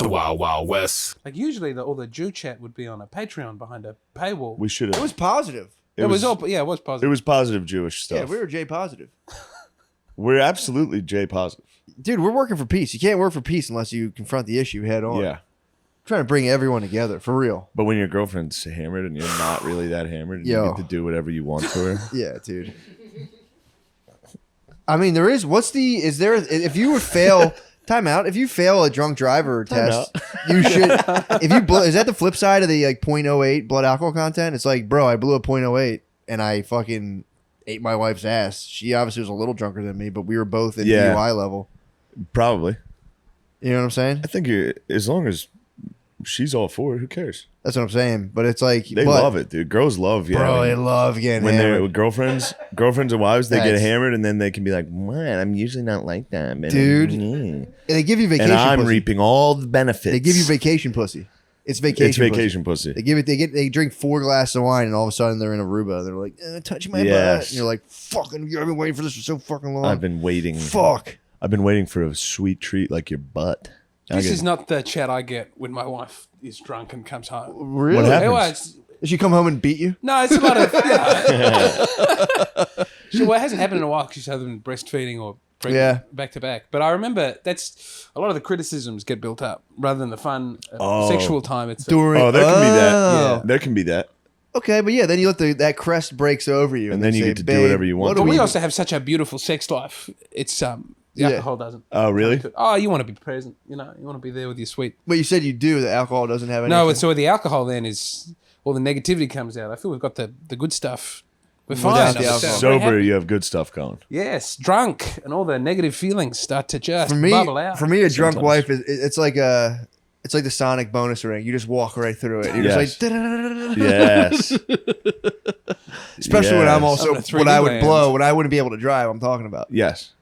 The Wild Wild West. Like usually all the Jew chat would be on a Patreon behind a paywall. We should It have. was positive. It was positive. It was positive Jewish stuff. Yeah, we were J positive. We're absolutely J positive. Dude, we're working for peace. You can't work for peace unless you confront the issue head on. Yeah. Trying to bring everyone together, for real. But when your girlfriend's hammered and you're not really that hammered, and Yo. you get to do whatever you want to her. Yeah, dude. I mean, is there, if you would fail, time out, if you fail a drunk driver test, you should, is that the flip side of the like 0.08 blood alcohol content? It's like, bro, I blew a 0.08 and I fucking ate my wife's ass. She obviously was a little drunker than me, but we were both at DUI level. Probably. You know what I'm saying? I think as long as she's all for it, who cares? That's what I'm saying. But it's like they love it, dude. Girls love, bro. They love getting when hammered. they're with girlfriends and wives. They get hammered, and then they can be like, "What? I'm usually not like that, man." Dude. And they give you vacation. And I'm pussy. reaping all the benefits. They give you vacation pussy. It's vacation. It's vacation pussy. They drink 4 glasses of wine, and all of a sudden they're in Aruba. They're like, touch my butt. And you're like, fucking. I've been waiting for this for so fucking long. I've been waiting. Fuck. I've been waiting for a sweet treat like your butt. This is not the chat I get when my wife is drunk and comes home. Really? What happens? Anyway, Did she come home and beat you? no, it's a lot of. Well, it hasn't happened in a while because she's either been breastfeeding or pregnant back to back. But I remember that's a lot of the criticisms get built up rather than the fun sexual time. It's there can be that. Yeah. There can be that. Okay, but yeah, then you let that crest breaks over you, and then you get to do whatever you want. But we also have such a beautiful sex life. It's the alcohol doesn't. Oh, really? Oh, you want to be present. You want to be there with your sweet. But you said you do. The alcohol doesn't have any. No, so the alcohol then is all the negativity comes out. I feel we've got the good stuff. We're fine. Sober, you have good stuff going. Yes, drunk, and all the negative feelings start to just for me, bubble out. For me, a drunk wife it's like the Sonic bonus ring. You just walk right through it. You're just like, yes. Especially when I'm also what I would blow when I wouldn't be able to drive. I'm talking about. Yes.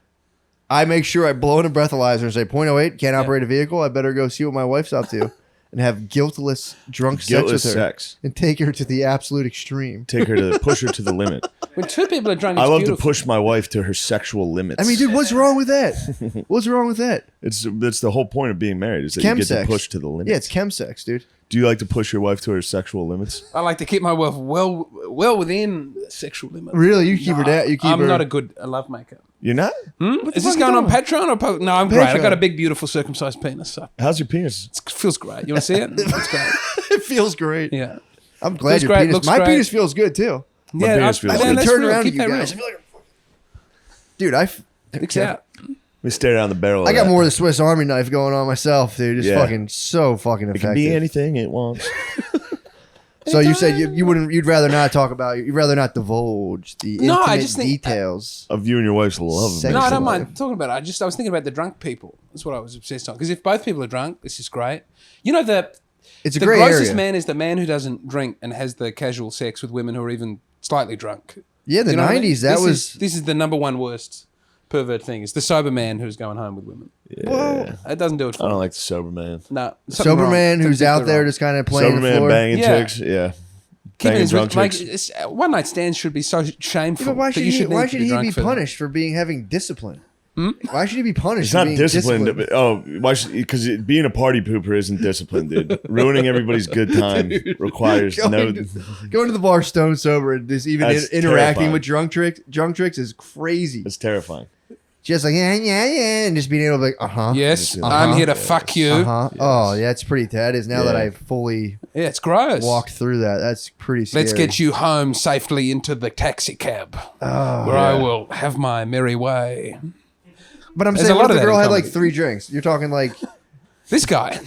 I make sure I blow in a breathalyzer and say 0.08, can't operate a vehicle. I better go see what my wife's up to and have guiltless drunk sex with her. And take her to the absolute extreme. Push her to the limit. When two people are drunk, it's I love beautiful. to push my wife to her sexual limits. I mean, dude, what's wrong with that? What's wrong with that? That's the whole point of being married is that you get to push to the limits. Yeah, it's chemsex, dude. Do you like to push your wife to her sexual limits? I like to keep my wife well within sexual limits. Really? You keep her down? I'm not a good love maker. You're not? Is this going on Patreon or No, I'm great. I got a big, beautiful, circumcised penis. So. How's your penis? It feels great. You want to see it? It's great. It feels great. Yeah. I'm glad your penis. My penis feels good too. My penis feels good. I turn around to you guys. I feel like, dude, out. We stare down the barrel. I got more of the Swiss Army knife going on myself, dude. It's fucking so fucking effective. It can be anything it wants. So you said you'd rather not talk about, you'd rather not divulge the intimate details of you and your wife's love. No, I don't mind talking about it. I was thinking about the drunk people. That's what I was obsessed on. Because if both people are drunk, this is great. You know the gray grossest area. man is the man who doesn't drink and has the casual sex with women who are even slightly drunk. Yeah, the 90s. This is the number one worst pervert thing. It's the sober man who's going home with women. Yeah. Well, it doesn't do it for me. I don't like the sober man. No. Sober man who's out there just kind of playing sober the man floor. banging chicks. Yeah. Banging drunk chicks. One night stands should be so shameful. Yeah, but why should he be for punished for having discipline? Why should he be punished? He's not disciplined. Because being a party pooper isn't disciplined, dude. Ruining everybody's good time requires going It's terrifying. Just like yeah, and just being able to be like, yes, I'm here to fuck you. Yes. Oh, yeah, it's pretty. That is now that I've fully it's gross. Walked through that. That's pretty scary. Let's get you home safely into the taxi cab, where I will have my merry way. But I'm saying, what if the girl had like 3 drinks? You're talking like this guy.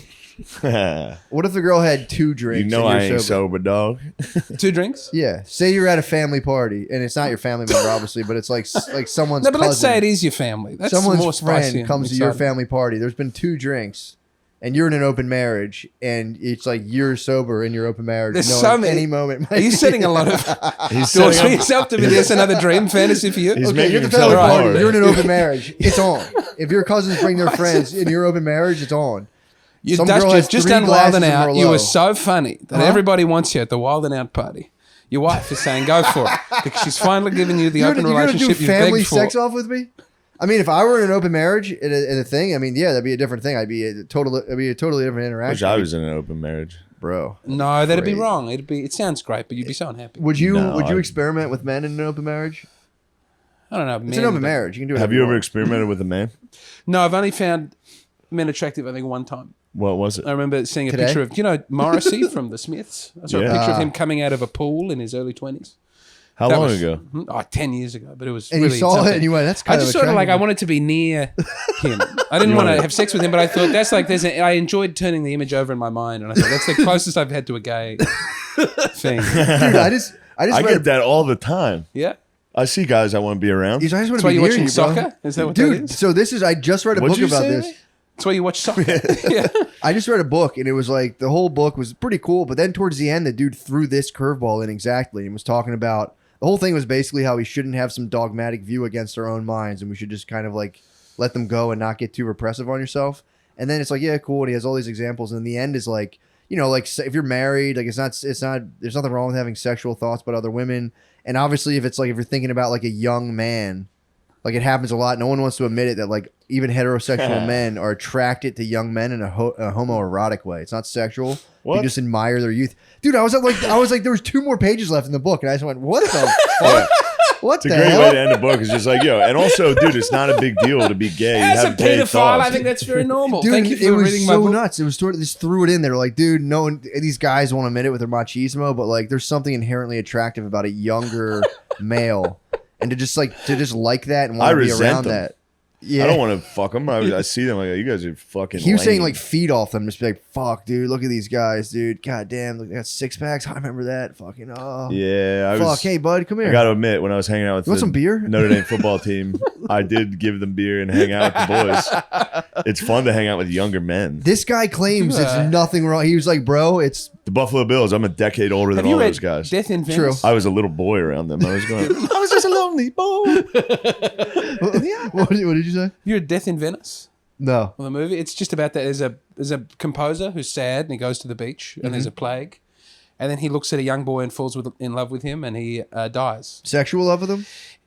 What if the girl had 2 drinks? You know I ain't sober, dog. 2 drinks? Yeah. Say you're at a family party, and it's not your family member, obviously, but it's like someone's No, but cousin. let's say it is your family. That's someone's more spicy friend comes to your family party. There's been 2 drinks, and you're in an open marriage, and it's like you're sober in your open marriage. There's so many. Any moment. Are you setting a lot of He's doors for yourself to be this another dream fantasy for you? He's Okay, making you're at the himself family party. hard. You're in an open marriage. It's on. If your cousins bring their friends in your open marriage, it's on. You've Some girl has just 3 done Wild and glasses Out. of You Merlot. were so funny that everybody wants you at the Wild and Out party. Your wife is saying, go for it. Because she's finally given you the open relationship you're you've gonna do family begged for. sex off with me? I mean, if I were in an open marriage in a thing, I mean, yeah, that'd be a different thing. It'd be a totally different interaction. Wish I was in an open marriage, bro. No, that'd be wrong. It sounds great, but you'd be so unhappy. Would you experiment with men in an open marriage? I don't know. It's an open marriage. You can do it. Have you ever experimented with a man? No, I've only found men attractive, I think, one time. What was it? I remember seeing a picture of, Morrissey from the Smiths. I saw a picture of him coming out of a pool in his early 20s. How long ago? 10 years ago, but it was and really you saw something. it and you went, that's kind I of just sort of I wanted to be near him. I didn't want to have sex with him, but I thought that's like, I enjoyed turning the image over in my mind, and I thought that's the closest I've had to a gay thing. Dude, I get that all the time. Yeah. I see guys I want to be around. I just want to That's be why you're near watching you, bro. soccer? Is that what Dude, that is? so I just read a book about this. That's why you watch soccer. Yeah. I just read a book, and it was like, the whole book was pretty cool, but then towards the end, the dude threw this curveball in exactly and was talking about, the whole thing was basically how we shouldn't have some dogmatic view against our own minds, and we should just kind of like let them go and not get too repressive on yourself. And then it's like, yeah, cool. And he has all these examples. And in the end is like, like if you're married, like it's not, there's nothing wrong with having sexual thoughts about other women. And obviously if you're thinking about like a young man, like it happens a lot. No one wants to admit it that like even heterosexual men are attracted to young men in a homoerotic way. It's not sexual. What? You just admire their youth. Dude, I was like, there was 2 more pages left in the book. And I just went, what the fuck? What It's the a great hell? way to end a book. It's just like, and also, dude, it's not a big deal to be gay. As You a have gay pedophile, thoughts. I think that's very normal. Dude, Thank you it for was reading my so book. nuts. It was sort of just threw it in there, like, dude, no one, these guys won't admit it with their machismo, but like, there's something inherently attractive about a younger male, and to just like that and want to be around them. that. Yeah, I don't want to fuck them. I see them like, you guys are fucking He was saying lame. like feed off them, just be like, fuck, dude, look at these guys, dude. God damn, look, they got 6-packs. I remember that. Fucking Yeah, fuck. Hey, bud, come here. I got to admit, when I was hanging out with You want some beer? Notre Dame football team, I did give them beer and hang out with the boys. It's fun to hang out with younger men. This guy claims it's nothing wrong. He was like, bro, it's The Buffalo Bills, I'm a decade older than Have you all read those guys. Death in Venice? I was a little boy around them. I was going, I was just a lonely boy. what did you say? You read Death in Venice? No. Well, the movie, it's just about that. There's a composer who's sad and he goes to the beach and there's a plague, and then he looks at a young boy and falls in love with him, and he dies. Sexual love with him?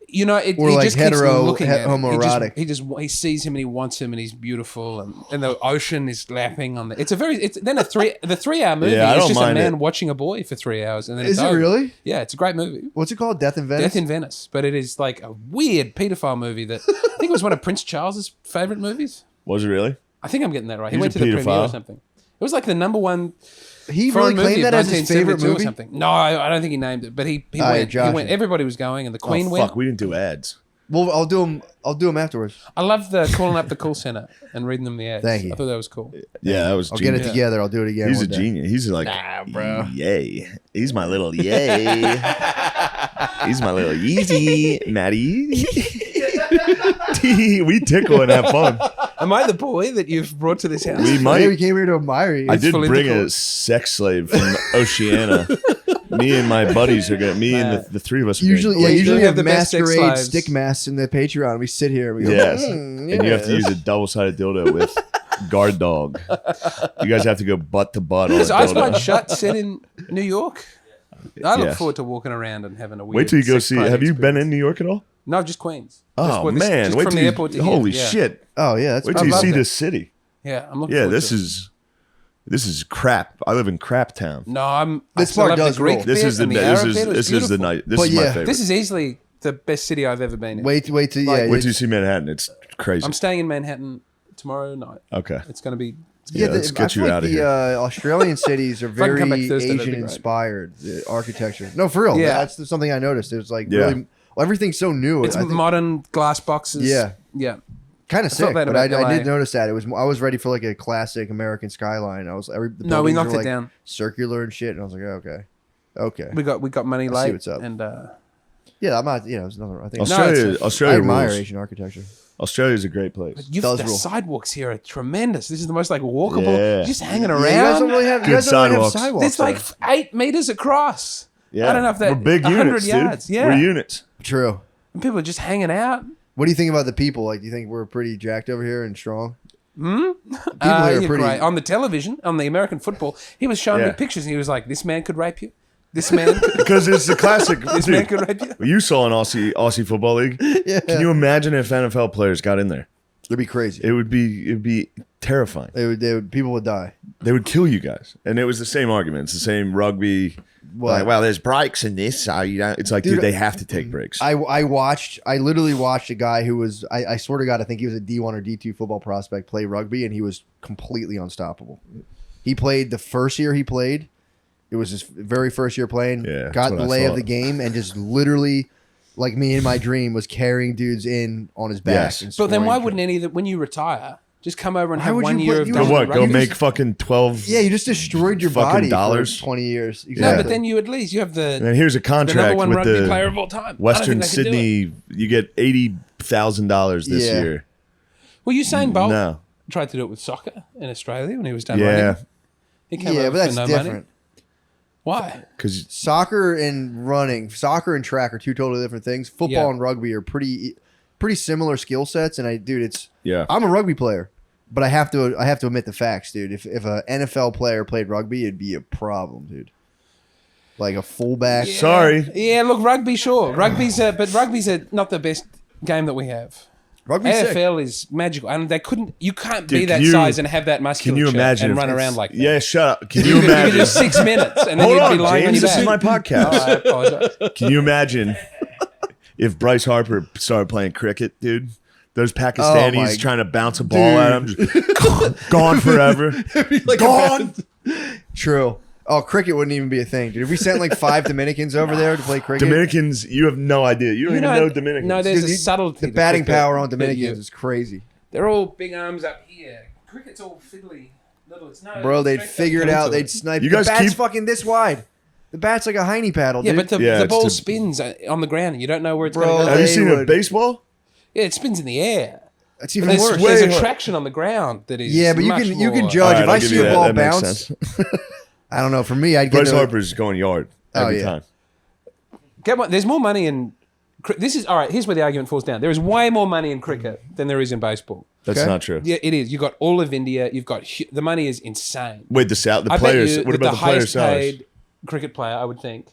He like just hetero- keeps looking at him. homoerotic. He sees him and he wants him and he's beautiful, and the ocean is lapping on the. It's then the 3-hour movie Yeah, I is don't just a mind man it. watching a boy for 3 hours, and then Is it's it over. really? Yeah, it's a great movie. What's it called? Death in Venice? Death in Venice, but it is like a weird pedophile movie that I think it was one of Prince Charles's favorite movies. Was it really? I think I'm getting that right. He He's went a to the premiere or pedophile. something. It was like the number one He foreign really movie claimed of that as his favorite 1972 or movie? something. No, I don't think he named it, but he Oh, yeah, went. He Josh. went. Everybody was going, and the Queen Oh, went. fuck, we didn't do ads. Well, I'll do them afterwards. I love calling up the call center and reading them the ads. Thank you. I thought that was cool. Yeah, that was I'll get genius. it together. I'll do it again. He's a one day. genius. He's like, bro. Yay. He's my little yay. He's my little Yeezy. Matty. We tickle and have fun. Am I the boy that you've brought to this house? We Yeah, might. we came here to admire you. I did fully bring tickle. a sex slave from Oceania. Me and my buddies are gonna. Me and the three of us. Are Usually, gonna, yeah, you usually have have the best sex masquerade lives. stick masks in the Patreon. We sit here and we go, yes, and and you have to use a double-sided dildo with guard dog. You guys have to go butt to butt on a Is Eyes Wide dildo. Shut set in New York? I look Yes. forward to walking around and having a weird. Wait till you go sex see. party Have you been experience. in New York at all? No, just Queens. Oh Just man! just Wait from till the you, airport to holy here. Yeah. shit! oh yeah, that's Wait till you loved see it. this city. Yeah, I'm looking. Yeah, forward this to it. is crap. I live in crap town. No, I'm. This I still part love does the Greek roll. This bit is the and the this Arab is bit. It was this is the beautiful. night. This But is my yeah. favorite. This is easily the best city I've ever been in. wait till yeah. Wait till you see Manhattan. It's crazy. I'm staying in Manhattan tomorrow night. Okay. It's going to be. Yeah, let's I get feel you like out of the here. Australian cities are I can very come back Thursday, that'd be Asian great. inspired. The architecture. No, for real. Yeah. That's something I noticed. It was like Yeah. really. Well, everything's so new. It's I think, modern glass boxes. Yeah. Yeah. kind of I felt sick, that but I about LA. did notice that it was. I was ready for like a classic American skyline. I was. The No, we buildings knocked were, it like, down. circular and shit, and I was like, okay. We got money I see late. what's up. And Yeah, I'm not. There's nothing. I think Australia, it's I Australia admire rules. Asian architecture. Australia's a great place. the Does rule. sidewalks here are tremendous. This is the most like walkable. Yeah. Just hanging Yeah, you guys don't around. really have. You Good guys don't really have sidewalks. sidewalks. It's like there. 8 meters across. Yeah, I don't know if that we're big 100 units, yards. dude. Yeah. We're units. True. And people are just hanging out. What do you think about the people? Like, do you think we're pretty jacked over here and strong? People here You're are pretty. great. On the television, on the American football, he was showing Yeah. me pictures and he was like, this man could rape you. This man, because it's the classic. this man could rape you. You saw an Aussie football league. Yeah. Can you imagine if NFL players got in there? It'd be crazy. It'd be terrifying. People would die. They would kill you guys. And it was the same argument. It's the same rugby. What? Like, well, there's breaks in this, so you know. It's like, dude, they have to take breaks. I literally watched a guy who was, I swear to God, I think he was a D1 or D2 football prospect play rugby, and he was completely unstoppable. He played the first year he played. It was his very first year playing. Yeah, got that's the what lay I of the thought. game and just literally, like me in my dream, was carrying dudes in on his back. Yes. and But then scoring. why wouldn't any of that when you retire, just come over and Why have would 1 you year put- of you Go would- dominant what? Go rugby? make fucking 12. Yeah, you just destroyed your Fucking body dollars. for 20 years. No, Exactly. but then you at least you have And the here's a number contract one with rugby player the of all time. I don't Western think they could do it. Sydney. You get $80,000 this Yeah. year. Well, Usain Bolt No. tried to do it with soccer in Australia when he was done Yeah. running. He came Yeah, over but that's for no different. money. Why? Because Soccer and running, soccer and track are two totally different things. Football Yeah. and rugby are pretty similar skill sets. And yeah, I'm a rugby player, but I have to admit the facts, dude. If an NFL player played rugby, it'd be a problem, dude. Like a fullback. Yeah. Sorry. Yeah, look, rugby, sure. Rugby's not the best game that we have. Rugby's sick. AFL is magical, and you can't be Dude, that can you- size and have that can musculature you imagine and if run it's- around like that. Yeah, shut up. Can You you could do imagine? 6 minutes, and then Hold you'd on, be lying on James. your This is my back. podcast. Oh, I apologize. Can you imagine if Bryce Harper started playing cricket, dude? Those Oh my- Pakistanis trying to bounce a ball at him, just gone forever. Like Gone. True. Oh, cricket wouldn't even be a thing, dude. If we sent like 5 Dominicans over there to play cricket, Dominicans, you have no idea. You don't even know Dominicans. No, there's Dude, a subtlety. the to batting cricket power on that Dominicans is crazy. They're all big arms up here. Cricket's all fiddly. Little. It's no. Bro, they'd strength figure it doesn't come out. to They'd it. snipe. You The guys bat's keep- fucking this wide. The bat's like a hiney paddle, Yeah, dude. but the Yeah, ball it's spins on the ground. You don't know where it's Bro, going to go. Have you they seen a would- baseball? Yeah, it spins in the air. That's even There's, worse. way there's a hard. traction on the ground that is. Yeah, but you much can more- judge. All If right, I I'll give see you a that. ball That makes bounce, sense. I don't know. For me, I'd get Bryce to Harper's going yard every yeah. time. Get one. There's more money in. This is all right. Here's where the argument falls down. There is way more money in cricket than there is in baseball. That's Okay. not true. Yeah, it is. You've got all of India. You've got the money is insane. Wait, the I players. bet you What that about the players' highest salaries? paid cricket player, I would think,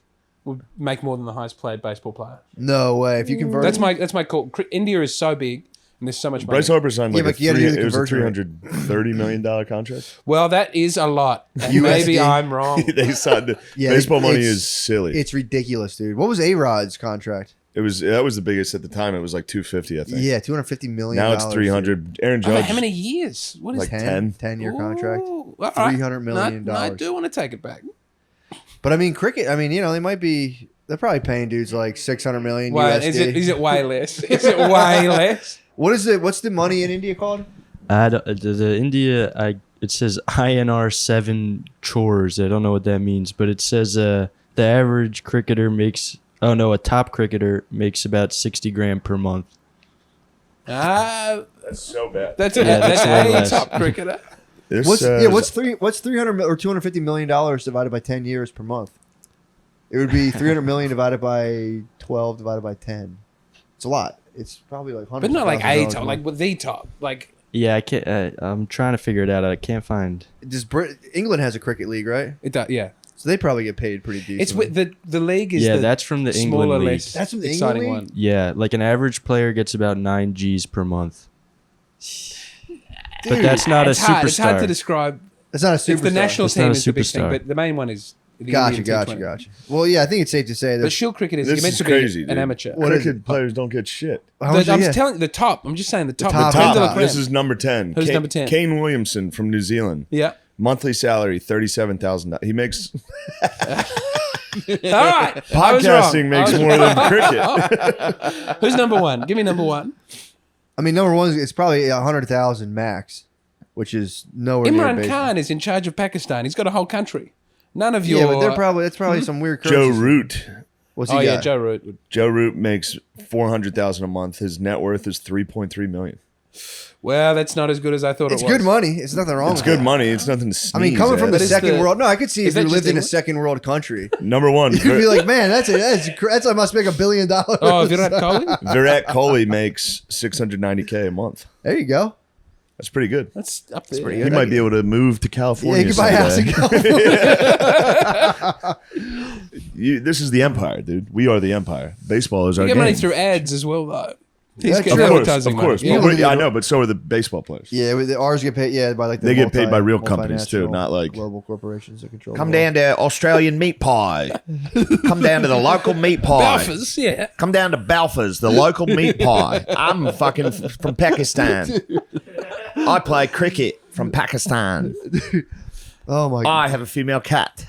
would make more than the highest paid baseball player. No way. If you convert, That's my call. India is so big, and there's so much money. Bryce Harper signed Yeah, like but you gotta do the it was a conversion $330 million contract. Well, that is a lot. And USD. maybe I'm wrong. They signed Yeah, baseball money it's- is silly. it's ridiculous, dude. What was A-Rod's contract? That was the biggest at the time. It was like 250, I think. Yeah, $250 million. Now it's 300. Aaron Okay, Judge. how many years? What is Like that? 10. 10-year contract. Ooh, all right. $300 million. No, I do want to take it back. But I mean, cricket. I mean, they might be. They're probably paying dudes like $600 million Why USD. is it way less? Is it way less? What is it? What's the money in India called? The India, it says INR 7 chores. I don't know what that means, but it says the average cricketer makes. Oh no, a top cricketer makes about 60 grand per month. Ah, That's so bad. that's that's way a less. top cricketer. This What's says- what's 300 or $250 million divided by 10 years per month? It would be 300 million divided by 12 divided by 10. It's a lot. It's probably like hundreds. But not like a $100,000 top, like with the top. Like Yeah, I can't. I'm trying to figure it out. I can't find. England has a cricket league, right? it does, yeah. So they probably get paid pretty decent. It's with the league is Yeah, the that's from the smaller, England league. less That's from the exciting England one. Yeah, like an average player gets about 9 G's per month. But Dude, that's not a It's hard. It's hard to superstar. describe. It's not a superstar. If the national It's not team a is the big thing, superstar. but the main one is the Gotcha, Indian gotcha, T20. gotcha. Well, yeah, I think it's safe to say But that. shield cricket is This you're meant is to be crazy, an dude. amateur. What is Cricket players don't get shit. How much do I'm you just get? telling the top. I'm just saying the top. top. The creme de la Top. creme. This is number 10. Who's number 10? Kane Williamson from New Zealand. Yeah. Monthly salary $37,000. He makes All right. I was wrong. podcasting makes I was more wrong. than cricket. Who's number one? Give me number one. I mean, number one is it's probably 100,000 max, which is nowhere near Imran basic. Khan is in charge of Pakistan. He's got a whole country. None of Yeah, your. but that's probably some weird. Joe currency. Root. What's he Oh yeah, got? Joe Root. Joe Root makes $400,000 a month. His net worth is $3.3 million. Well, that's not as good as I thought It's it was. good money. It's nothing wrong. It's with good that. money. It's nothing to sneeze I mean, coming from at. the But is second the- world. No, I could see is if that you lived just in a England? second world country. Number one, You'd be like, man, that's I must make $1 billion. Oh, Virat Kohli. Virat Kohli makes $690K a month. There you go. That's pretty good. That's up there. pretty He good. might be able to move to Yeah, California. you can buy a house in someday. California. This is the empire, dude. We are the empire. Baseball is You our get game. money through ads as well, though. He's Yeah, getting Of course, advertising of course. money. Yeah. But I know, but so are the baseball players. Yeah, ours get paid. Yeah, by like the They get paid by real companies, too, multinational not like- global corporations that control. Come the down to Australian meat pie. Come down to the local meat pie. Balfours, yeah. Come down to Balfours, the local meat pie. I'm fucking from Pakistan. I play cricket from Pakistan. world. Oh my god. I have a female cat.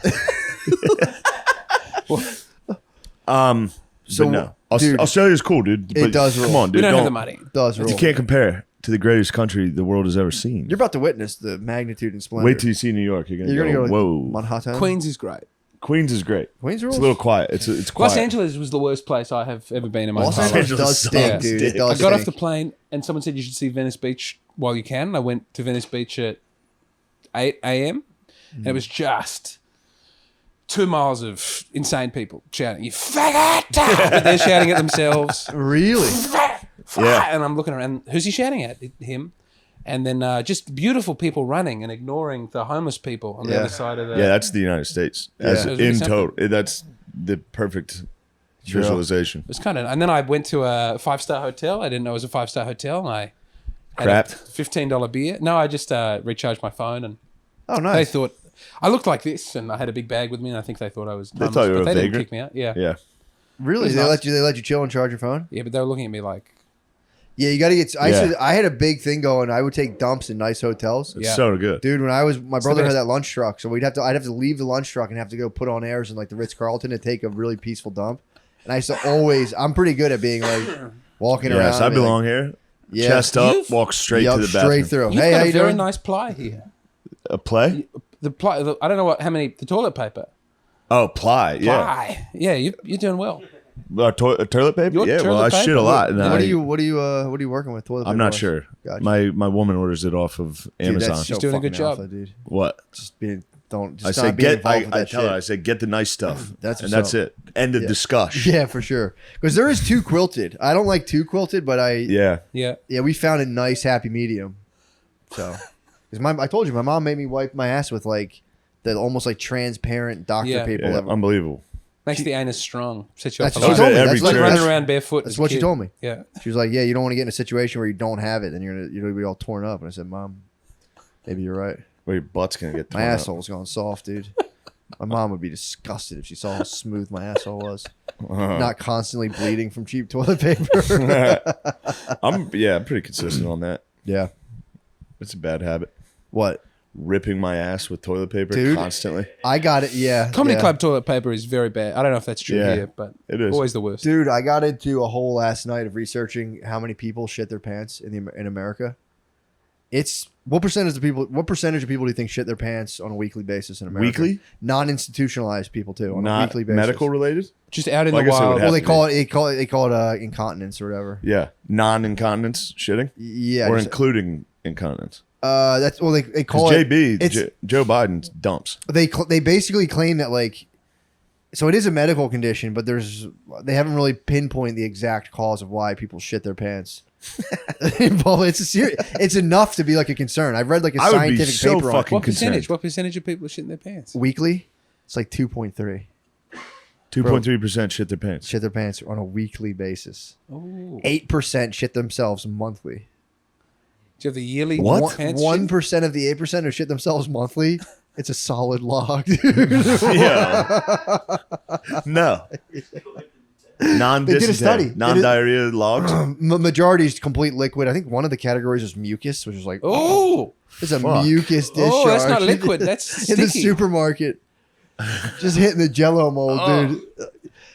So, But no, dude, Australia's cool, dude. It But does Come rule. on, dude. We don't have the money. does rule. You can't compare to the greatest country the world has ever seen. You're about to witness the magnitude and splendor. Wait till you see New York. You're You're gonna gonna go, go whoa. Manhattan. Queens is great. Queens is great. Queens It's rules. a little quiet. It's quiet. Los Angeles was the worst place I have ever been in my Los entire life. Angeles does Angeles stink, sucks, dude. It dude. I does got off stink. the plane and someone said you should see Venice Beach while you can. I went to Venice Beach at 8 a.m. and it was just 2 miles of insane people shouting, "You faggot!" But they're shouting at themselves. Really? Yeah. And I'm looking around. Who's he shouting at? Him. And then just beautiful people running and ignoring the homeless people on the Yeah. other side of the. Yeah, that's the United States. As Yeah. It was really in simple. total, that's the perfect True. visualization. It was kind of. And then I went to a 5-star hotel. I didn't know it was a 5-star hotel. And I had Crapped? a $15 beer. No, I just recharged my phone and Oh, they nice. thought I looked like this and I had a big bag with me and I think they thought I was. They thought you were but a they didn't vagrant? kick me out. Yeah. Yeah. Really? was They nice. let you chill and charge your phone? Yeah, but they were looking at me like. Yeah, you got to get. Yeah. I had a big thing going. I would take dumps in nice hotels. It's Yeah. so good. Dude, when my brother had best. that lunch truck, so I'd have to leave the lunch truck and have to go put on airs in like the Ritz Carlton to take a really peaceful dump. And I used to always, I'm pretty good at being like walking around. Yes, I and be belong like, here. Yeah. Chest up, You've- walk straight Yup, to the bathroom. straight through. You've Hey, got how a you very doing? nice ply here. A play? The ply. I don't know the toilet paper. Oh, ply. Yeah. Ply. Yeah, you're doing well. Toilet paper? Your Yeah. Well, toilet I shit paper? a lot. And What I, are you working with? Toilet I'm paper not wise? sure. Gotcha. My woman orders it off of Dude, Amazon. that's so She's doing a good fucking job. alpha, dude. What? Just being don't. Just I not say being get. involved with I that tell her. shit. I say get the nice stuff. That's and what's that's up. it. End of discussion. Yeah, for sure. Because there is too quilted. I don't like too quilted, but Yeah. Yeah. we found a nice happy medium. So, because I told you, my mom made me wipe my ass with like the almost like transparent Dr. Yeah. Paper Yeah, level. unbelievable. Makes the anus strong. Sets you That's up what for she life. told me. Every That's like, church. Running that's, around barefoot. that's as a what she kid. told me. Yeah. She was like, "Yeah, you don't want to get in a situation where you don't have it, and you're gonna be all torn up." And I said, "Mom, maybe you're right. Well, your butt's gonna get My torn up. asshole's gone soft, dude." My mom would be disgusted if she saw how smooth my asshole was, Uh-huh. not constantly bleeding from cheap toilet paper. I'm pretty consistent on that. Yeah. It's a bad habit. What? Ripping my ass with toilet paper Dude. constantly. I got it. Yeah. Comedy yeah. club toilet paper is very bad. I don't know if that's true Yeah. here, but It is. always the worst. Dude, I got into a whole last night of researching how many people shit their pants in America. It's what percentage of people do you think shit their pants on a weekly basis in America? Weekly? Non-institutionalized people too on a Not weekly basis. medical related? Just out in Well, I the guess it would wild. have Well, to they be. call it incontinence or whatever. Yeah. Non-incontinence shitting? Yeah. or just- including incontinence? that's well they call Because it. JB, it's- Joe Biden dumps. They basically claim that like, so it is a medical condition, but they haven't really pinpointed the exact cause of why people shit their pants. Well, it's enough to be like a concern. I've read like a I would be scientific so paper on fucking What percentage? concerned. What percentage of people are shitting their pants? weekly. It's like 2.3 2.3% shit their pants. shit their pants on a weekly basis. Ooh. 8% shit themselves monthly. Do you have the yearly What? pants 1% of the 8% who shit themselves monthly. It's a solid log, dude. Yeah. No. They did a study. Non-diarrhea logs. Majority is complete liquid. I think one of the categories is mucus, which is like, Oh, it's a fuck. mucus discharge. oh, that's not liquid. That's in the sticky. supermarket. Just hitting the Jello mold, Oh. dude.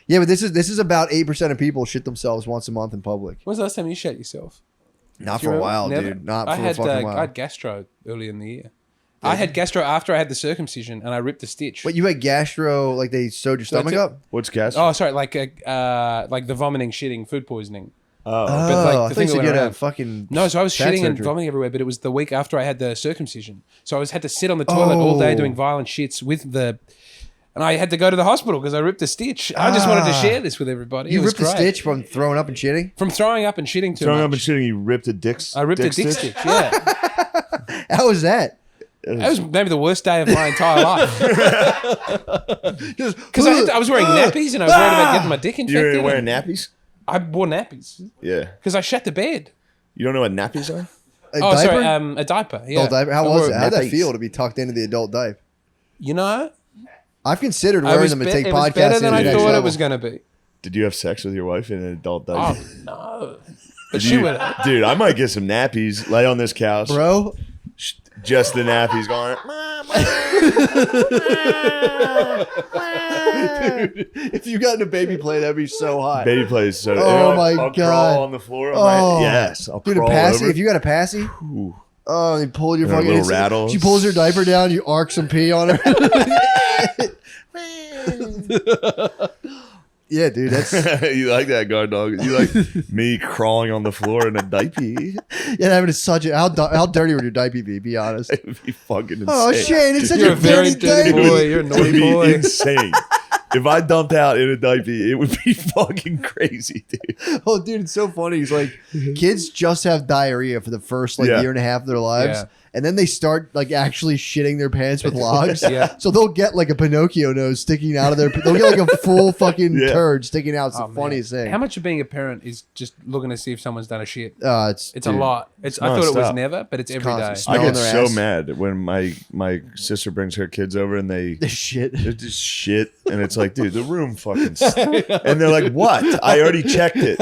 Yeah, but this is about 8% of people shit themselves once a month in public. When's the last time you shat yourself? Not Do you for a remember? while, Never? dude. Not I for had a fucking while. I had gastro early in the year. I had gastro after I had the circumcision, and I ripped the stitch. But you had gastro, like they sewed your stomach it. up? What's gas? Oh, sorry, like the vomiting, shitting, food poisoning. Oh. But, like, Oh, the I thing thought you that said went you had a around- fucking No, so I was fat shitting and surgery. vomiting everywhere, but it was the week after I had the circumcision. So I had to sit on the toilet all day Oh. doing violent shits and I had to go to the hospital because I ripped a stitch. I just wanted to share this with everybody. You It was ripped a great. stitch from throwing up and shitting? From throwing up and shitting too Throwing much. up and shitting, you ripped a dick I ripped a dick stitch, yeah. How was that? That was maybe the worst day of my entire life. Just Because I was wearing nappies and I was worried about getting my dick You infected. were wearing nappies? I wore nappies Yeah. because I shat the bed. You don't know what nappies are? a Oh, diaper? sorry, a diaper. Yeah. Adult diaper. How I was wore it? How'd that nappies. feel to be tucked into the adult diaper? You know, I've considered I wearing was them and be- take it was podcasts better to than the I next thought it level. was going to be. Did you have sex with your wife in an adult diaper? Oh, no. But she would have. Dude, I might get some nappies. Lay on this couch. Bro, Just the nappies going. if you got in a baby play, that'd be so hot. Baby plays so. Oh I'll my crawl God. on the floor. Oh. Yes. I'll Dude, a crawl passy. over. If you got a passy, Ooh. oh, they pull your And a fucking. little rattle. She pulls her diaper down. You arc some pee on her. Yeah, dude, that's You like that, guard dog? You like me crawling on the floor in a diaper? It yeah. Having such a how dirty would your diaper be? Be honest. would be fucking insane. Oh, Shane, it's such You're a a very dirty dirty diaper. boy. You're a It naughty would be boy. insane. If I dumped out in a diaper, it would be fucking crazy, dude. Oh, dude, it's so funny. He's like, kids just have diarrhea for the first Yeah. year and a half of their lives, Yeah. and then they start like actually shitting their pants with logs. Yeah. So they'll get like a Pinocchio nose sticking out of their. They'll get like a full fucking Yeah. turd sticking out. It's Oh, the man. funniest thing. How much of being a parent is just looking to see if someone's done a shit? It's It's a dude, lot. I thought it was nonstop. never, but it's every day. constant. I Smelling get their so ass. mad when my sister brings her kids over and they The shit. they're just shit, and it's like, dude, the room fucking. And they're like, "What? I already checked it."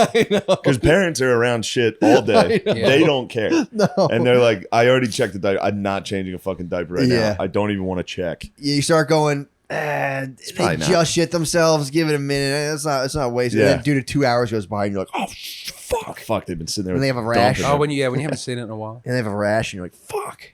Because parents are around shit all day. They don't care. No. And they're like, "I already checked the diaper. I'm not changing a fucking diaper right Yeah. now. I don't even want to check." Yeah, you start going. They probably not. just shit themselves. Give it a minute. It's not wasted. Yeah. And then, dude, 2 hours goes by, and you're like, oh fuck. Fuck, they've been sitting there. And they have a rash. dumping Oh, it. when you haven't seen it in a while. And they have a rash, and you're like, fuck.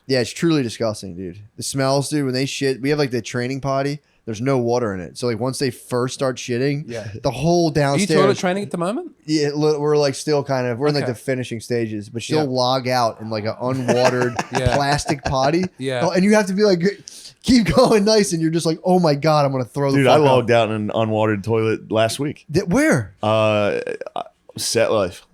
Yeah, it's truly disgusting, dude. The smells, dude, when they shit, we have like the training potty. There's no water in it. So like once they first start shitting, Yeah. the whole Are you downstairs. toilet training at the moment? Yeah, we're like still kind of we're in like Okay. the finishing stages, but she'll Yeah. log out in like an unwatered Yeah. plastic potty. Yeah. Oh, and you have to be like, keep going nice, and you're just like, oh my god, I'm gonna throw the Dude, fuck I up. logged out in an unwatered toilet last week. Where? Set life.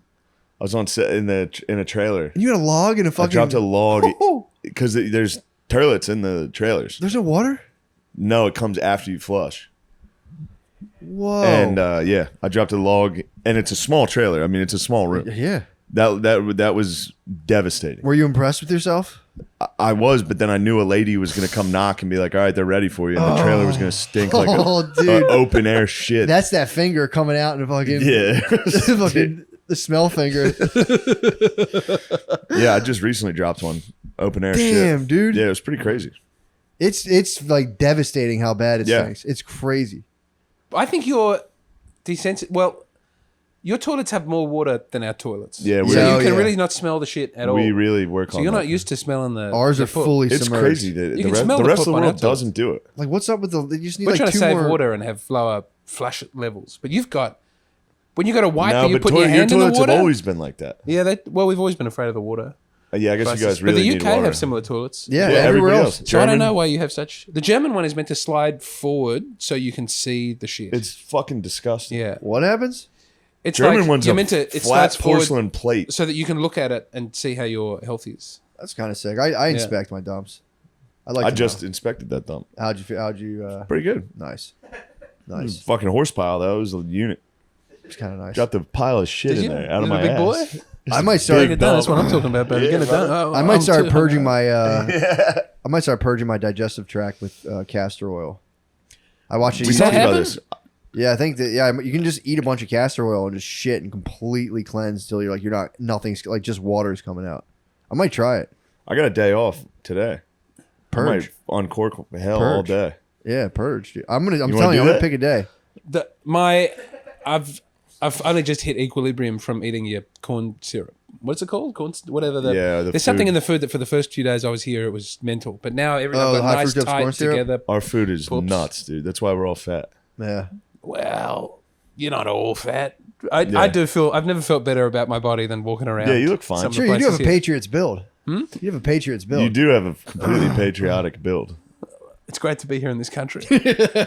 I was on set in a trailer. You had a log and a I fucking. dropped a log Oh, because there's toilets in the trailers. there's no water. No, it comes after you flush. Whoa. And yeah, I dropped a log, and it's a small trailer. I mean, it's a small room. yeah. That was devastating. Were you impressed with yourself? I was, but then I knew a lady was going to come knock and be like, "All right, they're ready for you," and the trailer was going to stink like Oh, dude. open air shit. That's that finger coming out and fucking yeah, fucking the smell finger. yeah. I just recently dropped one open air shit. Damn, dude. Yeah, it was pretty crazy. It's like devastating how bad it Yeah. stinks. It's crazy. I think you're desensitive. Well, your toilets have more water than our toilets. Yeah, so we- you Oh, can yeah. really not smell the shit at all. We really work So on. you're that. not used to smelling the. Ours the are poop. fully It's submerged. crazy that You can the smell the rest poop of the on world our doesn't do it. Like, what's up with the? You just need We're like trying to two save more. water and have lower flush levels, but you've got when you got a wiper, No, you but put your hand in the toilets water. have always been like that. Yeah, well, we've always been afraid of the water. Yeah, I guess you guys But really the need UK water. have similar toilets. Yeah, Yeah, everywhere everybody else. else. So I don't German- know why you have such. The German one is meant to slide forward so you can see the shit. It's fucking disgusting. yeah, What happens? it's German like one's you're a meant to. It flat slides forward porcelain plate. so that you can look at it and see how your health is. That's kind of sick. I inspect my dumps. I like. I to just know. inspected that dump. How'd you feel? How'd you? Pretty good. Nice. Nice. Fucking horse pile though. It was a unit. It's kind of nice. Dropped a pile of shit Did in you? there out of You my big ass. boy? I might Getting start. it done. That's what I'm talking about, baby. Yeah, Get it done. brother. Oh, I might I'm start too- purging my. I might start purging my digestive tract with castor oil. I watched it. We Does talked that about happen? this. Yeah, I think that. Yeah, you can just eat a bunch of castor oil and just shit and completely cleanse till you're like nothing's like just water's coming out. I might try it. I got a day off today. Purge. I might uncork hell all Purge. day. Yeah, purge. Dude. I'm wanna telling do you, I'm gonna that? pick a day. I've only just hit equilibrium from eating your corn syrup. What's it called? Whatever. Yeah, the there's something food. in the food that for the first few days I was here, it was mental. But now everything Oh, I've the got high nice fructose corn tight syrup? together. Our food is Whoops. nuts, dude. That's why we're all fat. Yeah. Well, you're not all fat. I Yeah. do feel I've never felt better about my body than walking around. Yeah, you look fine. some of the Sure, you do have places a here. Patriots build. You have a Patriots build. You do have a completely patriotic build. It's great to be here in this country.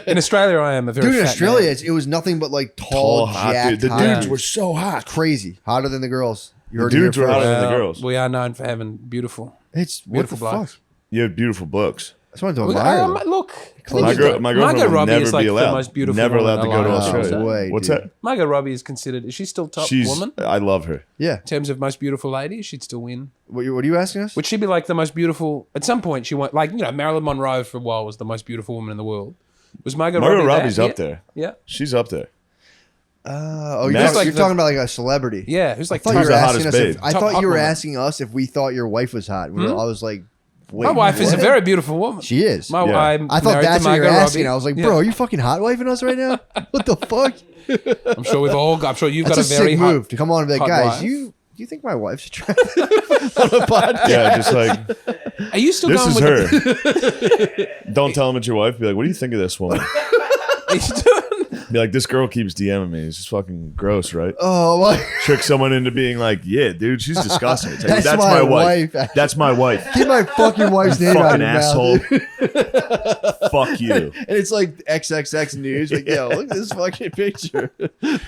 In Australia, I am a very Dude, in fat Australia, man. it was nothing but like tall, Hot, jacked, dude. The hot dudes were so hot. crazy, hotter than the girls. You The heard it here dudes are first. hotter than the girls. We are known for having beautiful. It's what Beautiful the fuck? blokes. You have beautiful blokes. I just wanted to admire them. Look, My girlfriend Margot will Robbie never is like be the allowed. most beautiful Never allowed to woman go to alive. Australia. No way, What's dude. that? Margot Robbie is considered. Is she still top woman I love her. Yeah. in terms of most beautiful lady? She'd still win. What are you asking us? Would she be like the most beautiful? At some point, she went like Marilyn Monroe for a while was the most beautiful woman in the world. Was Margot Robbie's that? up there. Yeah, She's up there. You're, Max- talking, you're talking about like a celebrity. yeah. Who's like I thought you Who's were the asking hottest us. babe? I Top thought hot you were woman. asking us if we thought your wife was hot. I was like, wait, my wife is a what? very beautiful woman. She is. My, Yeah. I'm I thought married that's to what you were Margot asking. Robbie. I was like, Yeah. bro, are you fucking hot wifing us right now? What the fuck? I'm sure we've all. I'm sure you've That's got a a very sick hot move to come on and be like, hot guys, wife. you think my wife's attractive on a podcast? Yeah, just like Are you still this going is with her. Don't tell him it's your wife. Be like, what do you think of this woman? Are you doing? Be like, this girl keeps DMing me. It's just fucking gross, right? Oh my! Trick someone into being like, yeah, dude, she's disgusting. It's like, That's that's my my wife. wife. That's my wife. Get my fucking wife's name out of Fucking your asshole. mouth. dude. Fuck you. And it's like XXX news. Like, yo, look at this fucking picture.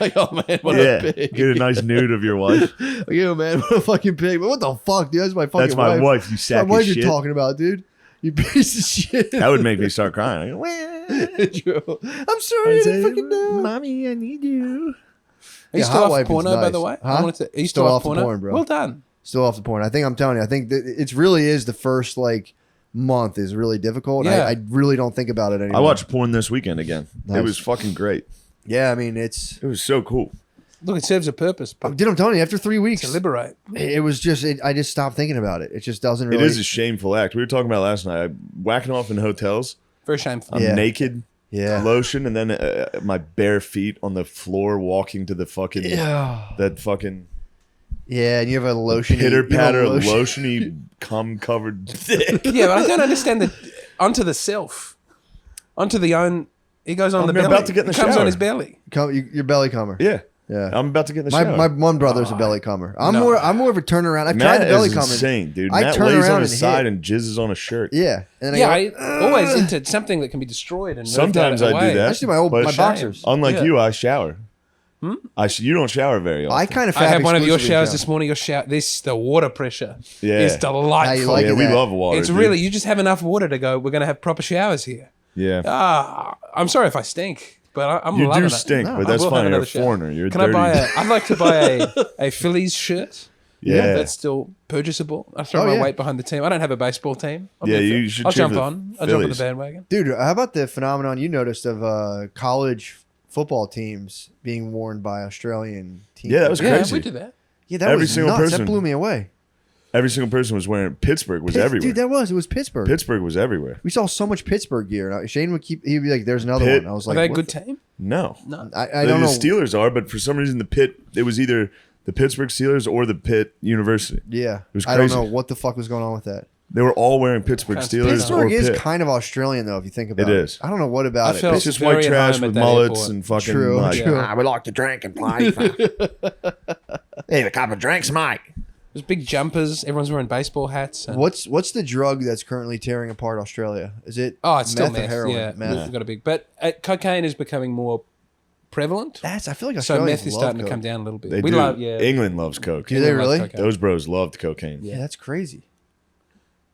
Like, oh man, what Yeah, a pig. get a nice nude of your wife. Like, yo, man, what a fucking pig. But what the fuck, dude? That's my fucking That's my wife. You My sack of wife shit. you're talking about, dude. You piece of shit. That would make me start crying. I go, True. I'm sorry, I didn't fucking know. Mommy, I need you. Are you Yeah, still hot off wiping's porno, by nice. the way? Huh? I wanted to. Are you Still still off the porno? porn, bro. Well done. Still off the point. I think I'm telling you. I think that it really is the first like month is really difficult. Yeah. I really don't think about it anymore. I watched porn this weekend again. Nice. It was fucking great. Yeah, I mean it's. It was so cool. Look, it serves a purpose. But Dude, I'm telling you, after 3 weeks, to liberate. it was just. I just stopped thinking about it. It just doesn't really. It is a shameful act. We were talking about it last night. I'm whacking off in hotels. Very shameful. I'm Yeah. naked, Yeah. lotion, and then my bare feet on the floor walking to the fucking Yeah. that fucking Yeah, and you have a lotion. pitter patter lotiony cum covered dick. Yeah, but I don't understand that onto the self, onto the own. He goes on I'm the belly. about to get in the It comes shower. on his belly. Your belly comer. Yeah, Yeah. I'm about to get in the shower. My one brother's a belly comer. I'm No. more of a turnaround. I've Matt tried the belly is coming. insane, dude. I Matt turn lays around on his and side hit. and jizzes on a shirt. Yeah, and then Yeah, I go, I always into something that can be destroyed and moved Sometimes out I of the way. do that. I just do my But my boxers. Unlike Yeah. you, I shower. You don't shower very often. I kind of. I had one of your showers this morning. Your shower, the water pressure Yeah. is How delightful. you like yeah, it we that? love water. It's dude. really, you just have enough water to go, we're going to have proper showers here. Yeah. I'm sorry if I stink, but I'm You loving do it. stink, No, but I that's will have fine. You're a another shower. foreigner. You're Can dirty. I'd like to buy a Phillies shirt. Yeah. That's still purchasable. I throw Oh, my yeah. weight behind the team. I don't have a baseball team. Yeah, you should I'll cheer jump for the on. I'll jump on the Phillies. bandwagon. Dude, how about the phenomenon you noticed of college football teams being worn by Australian teams? Yeah, that was Yeah, crazy. we do that. Yeah, that Every was single nuts. person. That blew me away. Every single person was wearing. Pittsburgh was everywhere. Dude, it was Pittsburgh. Pittsburgh was everywhere. We saw so much Pittsburgh gear. Now, Shane he'd be like, "There's another Pitt. one." I was Are like, they a what good the- team? No, No. I don't know. The Steelers are, but for some reason the Pitt. It was either the Pittsburgh Steelers or the Pitt University. Yeah, was I don't crazy. know what the fuck was going on with that. They were all wearing Pittsburgh Kind of Steelers or Pittsburgh is Pitt. kind of Australian though, if you think about It it. is. I don't know what about I it. felt- It's just very white at trash home at with that mullets airport. and fucking True, like. true. We like to drink and play. Hey, a couple of drinks, mate. There's big jumpers. Everyone's wearing baseball hats. And, What's the drug that's currently tearing apart Australia? Is it? oh, it's still meth or meth. heroin? Yeah, Meth. we've got a big. But cocaine is becoming more prevalent. I feel like So Australians meth is love starting to coke. come down a little bit. They we do. love, yeah. England loves coke. Do they England loves really? cocaine. Those bros loved cocaine. Yeah, that's crazy.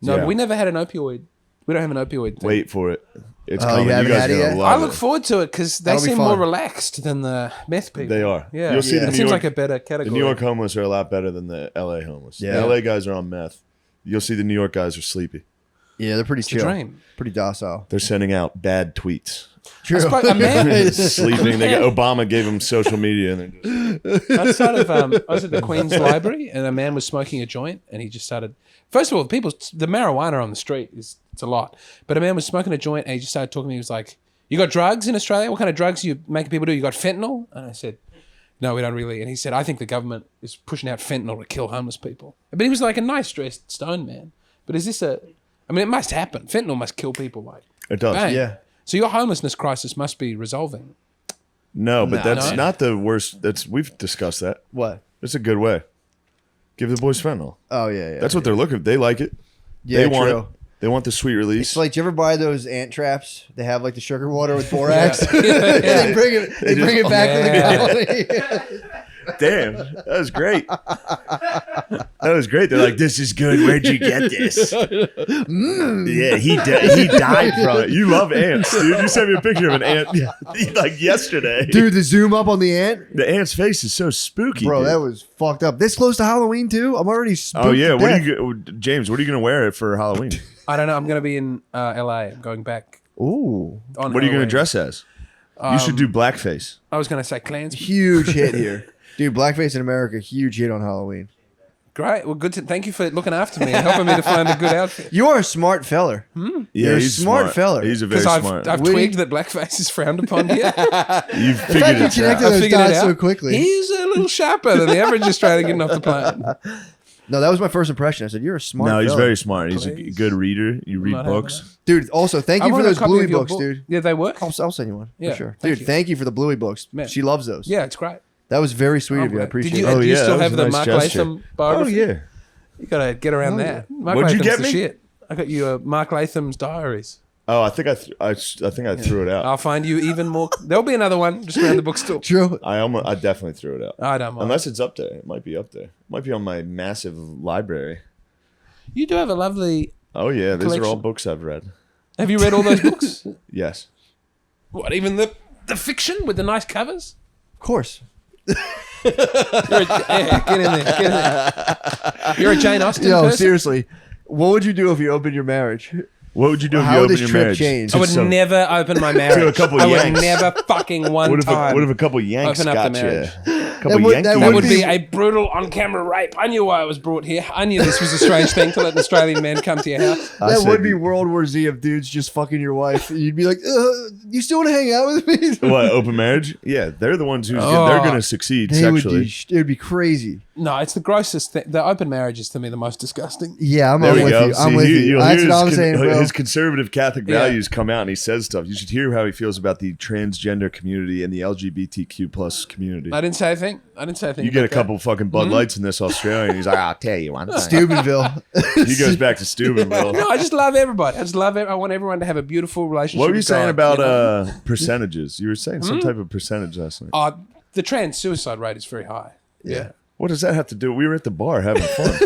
No, Yeah. but we never had an opioid. We don't have an opioid thing. Wait for it. It's Oh, coming. you You, haven't guys had are it gonna yet? love I look it. forward to it because they That'll be seem more fun. relaxed than the meth people. They are. Yeah, You'll see Yeah. the It New seems York, like a better category. the New York homeless are a lot better than the LA homeless. Yeah. The LA guys are on meth. You'll see the New York guys are sleepy. Yeah, they're pretty It's a chill. dream. Pretty docile. They're sending out bad tweets. True. spoke- a man- Sleeping. Obama gave them social media, and they're just, Outside of, I was at the Queen's Library and a man was smoking a joint and he just started. First of all, the marijuana on the street it's a lot, but a man was smoking a joint and he just started talking to me. He was like, "You got drugs in Australia? What kind of drugs you making people do? You got fentanyl?" And I said, "No, we don't really." And he said, "I think the government is pushing out fentanyl to kill homeless people." But he was like a nice dressed stone man. But is this I mean, it must happen. Fentanyl must kill people. Like, it does. bang. Yeah. So your homelessness crisis must be resolving. No, but that's No. not the worst. We've discussed that. What? It's a good way. Give the boys fentanyl. Oh yeah. That's what they're looking. They like it. Yeah, They want true. it. They want the sweet release. It's like, do you ever buy those ant traps? They have like the sugar water with borax. Yeah. They bring it back to the colony. Damn, that was great. That was great. They're like, this is good. Where'd you get this? Yeah, he died from it. You love ants, dude. You sent me a picture of an ant like yesterday. Dude, the zoom up on the ant. The ant's face is so spooky, Bro, dude. that was fucked up. This close to Halloween too? I'm already spooked. Oh yeah, to what are death. you, James? What are you gonna wear for Halloween? I don't know. I'm going to be in LA. I'm going back. Ooh, On What are you gonna Halloween. dress as? You should do blackface. I was going to say Klansman. huge hit here. Dude, blackface in America, huge hit on Halloween. Great. Well, good. Thank you for looking after me and helping me to find a good outfit. You are a smart feller. Yeah, You're a he's smart feller. He's a very Because smart. I've Witty. twigged that blackface is frowned upon here. You've The fact figured you it connected out. I those figured it dots so out. quickly. He's a little sharper than the average Australian getting off the plane. No, that was my first impression. I said, you're a smart No, he's fella. very smart. He's a Please. good reader. You read not having books. Dude, also, thank I you for want a those copy Bluey of your books, book. dude. Yeah, they work. I'll send you one Yeah, for sure. thank Dude, you. thank you for the Bluey books. Man. She loves those. Yeah, it's great. That was very sweet of you. I Did appreciate you, it. Oh, do you yeah, still that have was a the nice Mark gesture. Latham biography? Oh yeah. You got to get around that. Mark What'd you Latham's get the me? shit. I got you Mark Latham's diaries. Oh, I think I threw it out. I'll find you even more. There'll be another one just around the bookstore. True. I definitely threw it out. I don't mind. Unless it's up there. It might be up there. It might be on my massive library. You do have a lovely. Oh yeah, these are all Collection. books I've read. Have you read all those books? Yes. What, even the fiction with the nice covers? Of course. Get in there. Get in there. You're a Jane Austen Yo, person? seriously. What would you do if you opened your marriage? What would you do if How you would opened this your trip marriage? change? I would So- never open my marriage. To a couple I would Yanks. never fucking one What if time. a couple Yanks Open up the got you? marriage. A couple would- Yankees. that That would be- be a brutal on-camera rape. I knew why I was brought here. I knew this was a strange thing to let an Australian man come to your house. I That said- would be World War Z of dudes just fucking your wife. You'd be like, you still want to hang out with me? What, open marriage? Yeah, they're the ones who's Oh. they're going to succeed It would sexually. be, it would be crazy. No, it's the grossest thing. The open marriage is to me the most disgusting. Yeah, I'm There we with go. you. I'm See, with you. you'll That's hear what I'm his, saying, bro. his conservative Catholic Yeah. values come out and he says stuff. You should hear how he feels about the transgender community and the LGBTQ plus community. I didn't say a thing. I didn't say a thing. You get a about couple fucking Bud Lights in this Australian. He's like, I'll tell you one thing. Steubenville. He goes back to Steubenville. that. No, I just love everybody. I just love it. I want everyone to have a beautiful relationship. What were you with saying God, about you know? percentages? You were saying some type of percentage last night. The trans suicide rate is very high. Yeah. What does that have to do? We were at the bar having fun.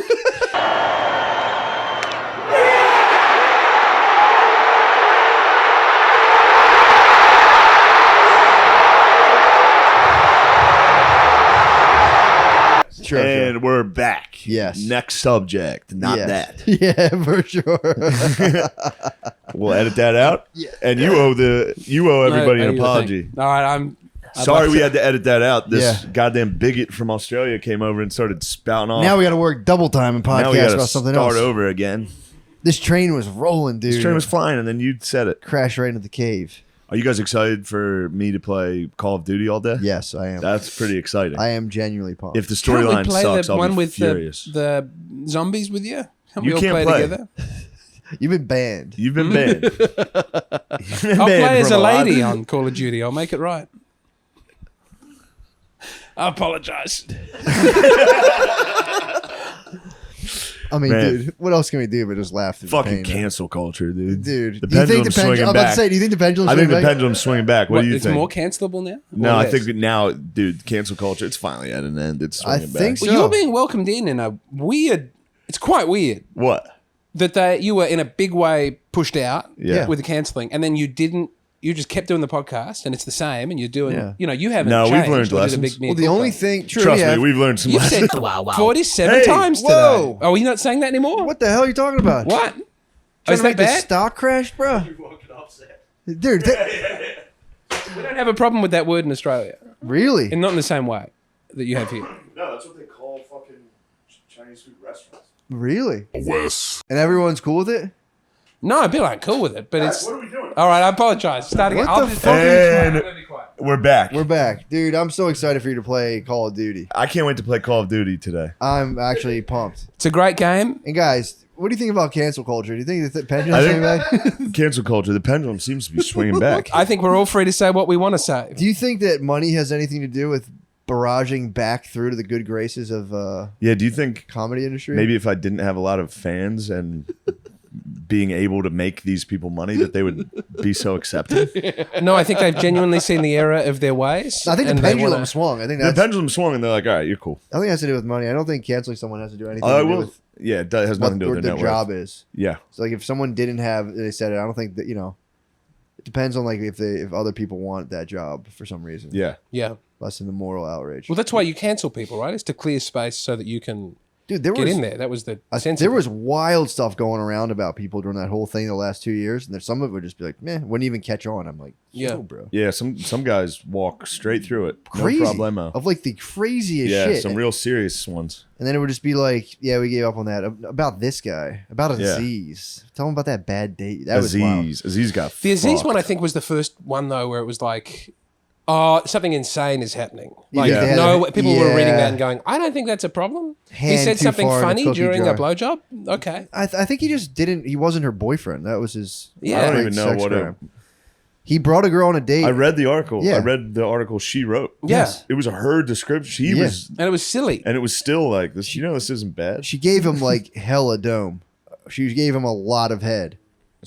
Sure, And we're back. Yes. Next subject. Not that. Yeah, for sure. We'll edit that out. And you owe everybody an apology. All right, I'd Sorry like we to- had to edit that out. This Yeah. goddamn bigot from Australia came over and started spouting off. Now we got to work double time and Now we podcast gotta about something start else. over again. This train was rolling, dude. This train was flying and then you said it. crashed right into the cave. Are you guys excited for me to play Call of Duty all day? Yes, I am. That's pretty exciting. I am genuinely pumped. If the Can't we storyline play sucks, the I'll one be with furious. the zombies with you? Can't You we all can't play play. together? You've been banned. You've been banned. You've been I'll banned play as from a lot. lady on Call of Duty. I'll make it right. I apologize. I mean, Man. dude, what else can we do but just laugh through Fucking the pain, man? cancel culture, dude. Dude, the do you think pendulum's the pendulum? swinging I'm about to back. say, do you think the pendulum? I think the pendulum's swinging back. What do you it's think? more cancelable now? No, Or I less? think now, dude, cancel culture, it's finally at an end. It's I swinging think back. so. Well, you're being welcomed in a weird. It's quite weird What? that you were in a big way pushed out Yeah. with the cancelling, and then you didn't. You just kept doing the podcast, and it's the same, and you're doing. Yeah. You haven't. No, we've changed learned or did a lessons. big Well, the only thing, true, Trust yeah. me, we've learned some You've lessons. said 47 Hey, times today. whoa. Oh, you're not saying that anymore? What the hell are you talking about? What? Oh, Trying is to that make the bad? stock crash, bro? Dude, We don't have a problem with that word in Australia, really? and not in the same way that you have here. No, that's what they call fucking Chinese food restaurants. Really? And everyone's cool with it? No, Bill ain't cool with it, but it's. What are we doing? All right, I apologize. Start again. What I'll the just- fuck are you And I'm gonna be quiet. we're back. We're back. Dude, I'm so excited for you to play Call of Duty. I can't wait to play Call of Duty today. I'm actually pumped. It's a great game. And guys, what do you think about cancel culture? Do you think the I pendulum's think- coming back? Cancel culture, the pendulum seems to be swinging back. I think we're all free to say what we want to say. Do you think that money has anything to do with barraging back through to the good graces of Yeah, do you think comedy industry? maybe if I didn't have a lot of fans and being able to make these people money that they would be so accepting. No, I think they've genuinely seen the error of their ways. I think the and they pendulum wanna- swung. I think The that's. pendulum swung, and they're like, "All right, you're cool." I think it has to do with money. I don't think canceling someone has to do anything I to do will. with Yeah, it has nothing to do what with their their net job worth. is. Yeah, So like if someone didn't have, they said it. I don't think that it depends on like if other people want that job for some reason. yeah. Yeah. Less than the moral outrage. Well, that's why you cancel people, right? It's to clear space so that you can Dude, there get was in there. That was the sense. there of it. was wild stuff going around about people during that whole thing the last 2 years, and there's some of it would just be like, meh, wouldn't even catch on. I'm like, Yeah. bro, Yeah, some guys walk straight through it. crazy No problemo. of like the craziest Yeah, shit. some real serious ones. And then it would just be like, yeah, we gave up on that. About this guy, about Yeah. Aziz. Tell him about that bad date. That was wild. Aziz got The Aziz fucked. one, I think, was the first one though, where it was like, oh, something insane is happening. Like, Yeah. They had no, a- people were reading yeah. that and going, I don't think that's a problem. He Hand said too something far in the funny cookie during jar. a blowjob. Okay. I think he just didn't. He wasn't her boyfriend. That was his. Yeah. I don't great even know sex what crime. He brought a girl on a date. I read the article. Yeah. I read the article she wrote. Yeah. It was her description. She Yeah. was, And it was silly. and it was still like this. This isn't bad. She gave him like hella dome. She gave him a lot of head,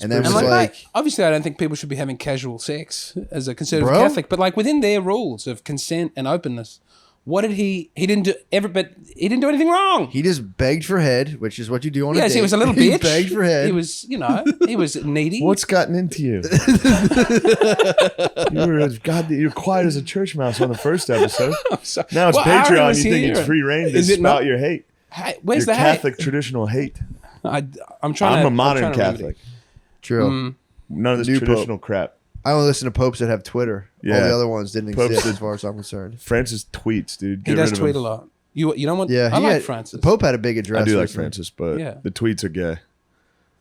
and then And was like, like, mate, obviously, I don't think people should be having casual sex as a conservative Bro? Catholic, but like within their rules of consent and openness, what did he didn't do but he didn't do anything wrong. he just begged for head, which is what you do on a date. Yes, he was a little He bitch. begged for head. He was, he was needy. What's gotten into you? You're quiet as a church mouse on the first episode. sorry. Now it's Well, Aaron Patreon. was You think here. it's free reign to Is it spout not? your hate. Hey, where's Your the Catholic traditional hate. hate? I'm trying. I'm a I'm modern trying to remember Catholic. True. None of this New traditional crap. I only listen to popes that have Twitter. All Yeah. the other ones didn't Popes exist that- as far as I'm concerned. Francis tweets, dude. He Get does rid of tweet him. a lot. You don't want? Yeah, I he like had, Francis. The Pope had a big address. I do like recently. Francis, but Yeah. the tweets are gay.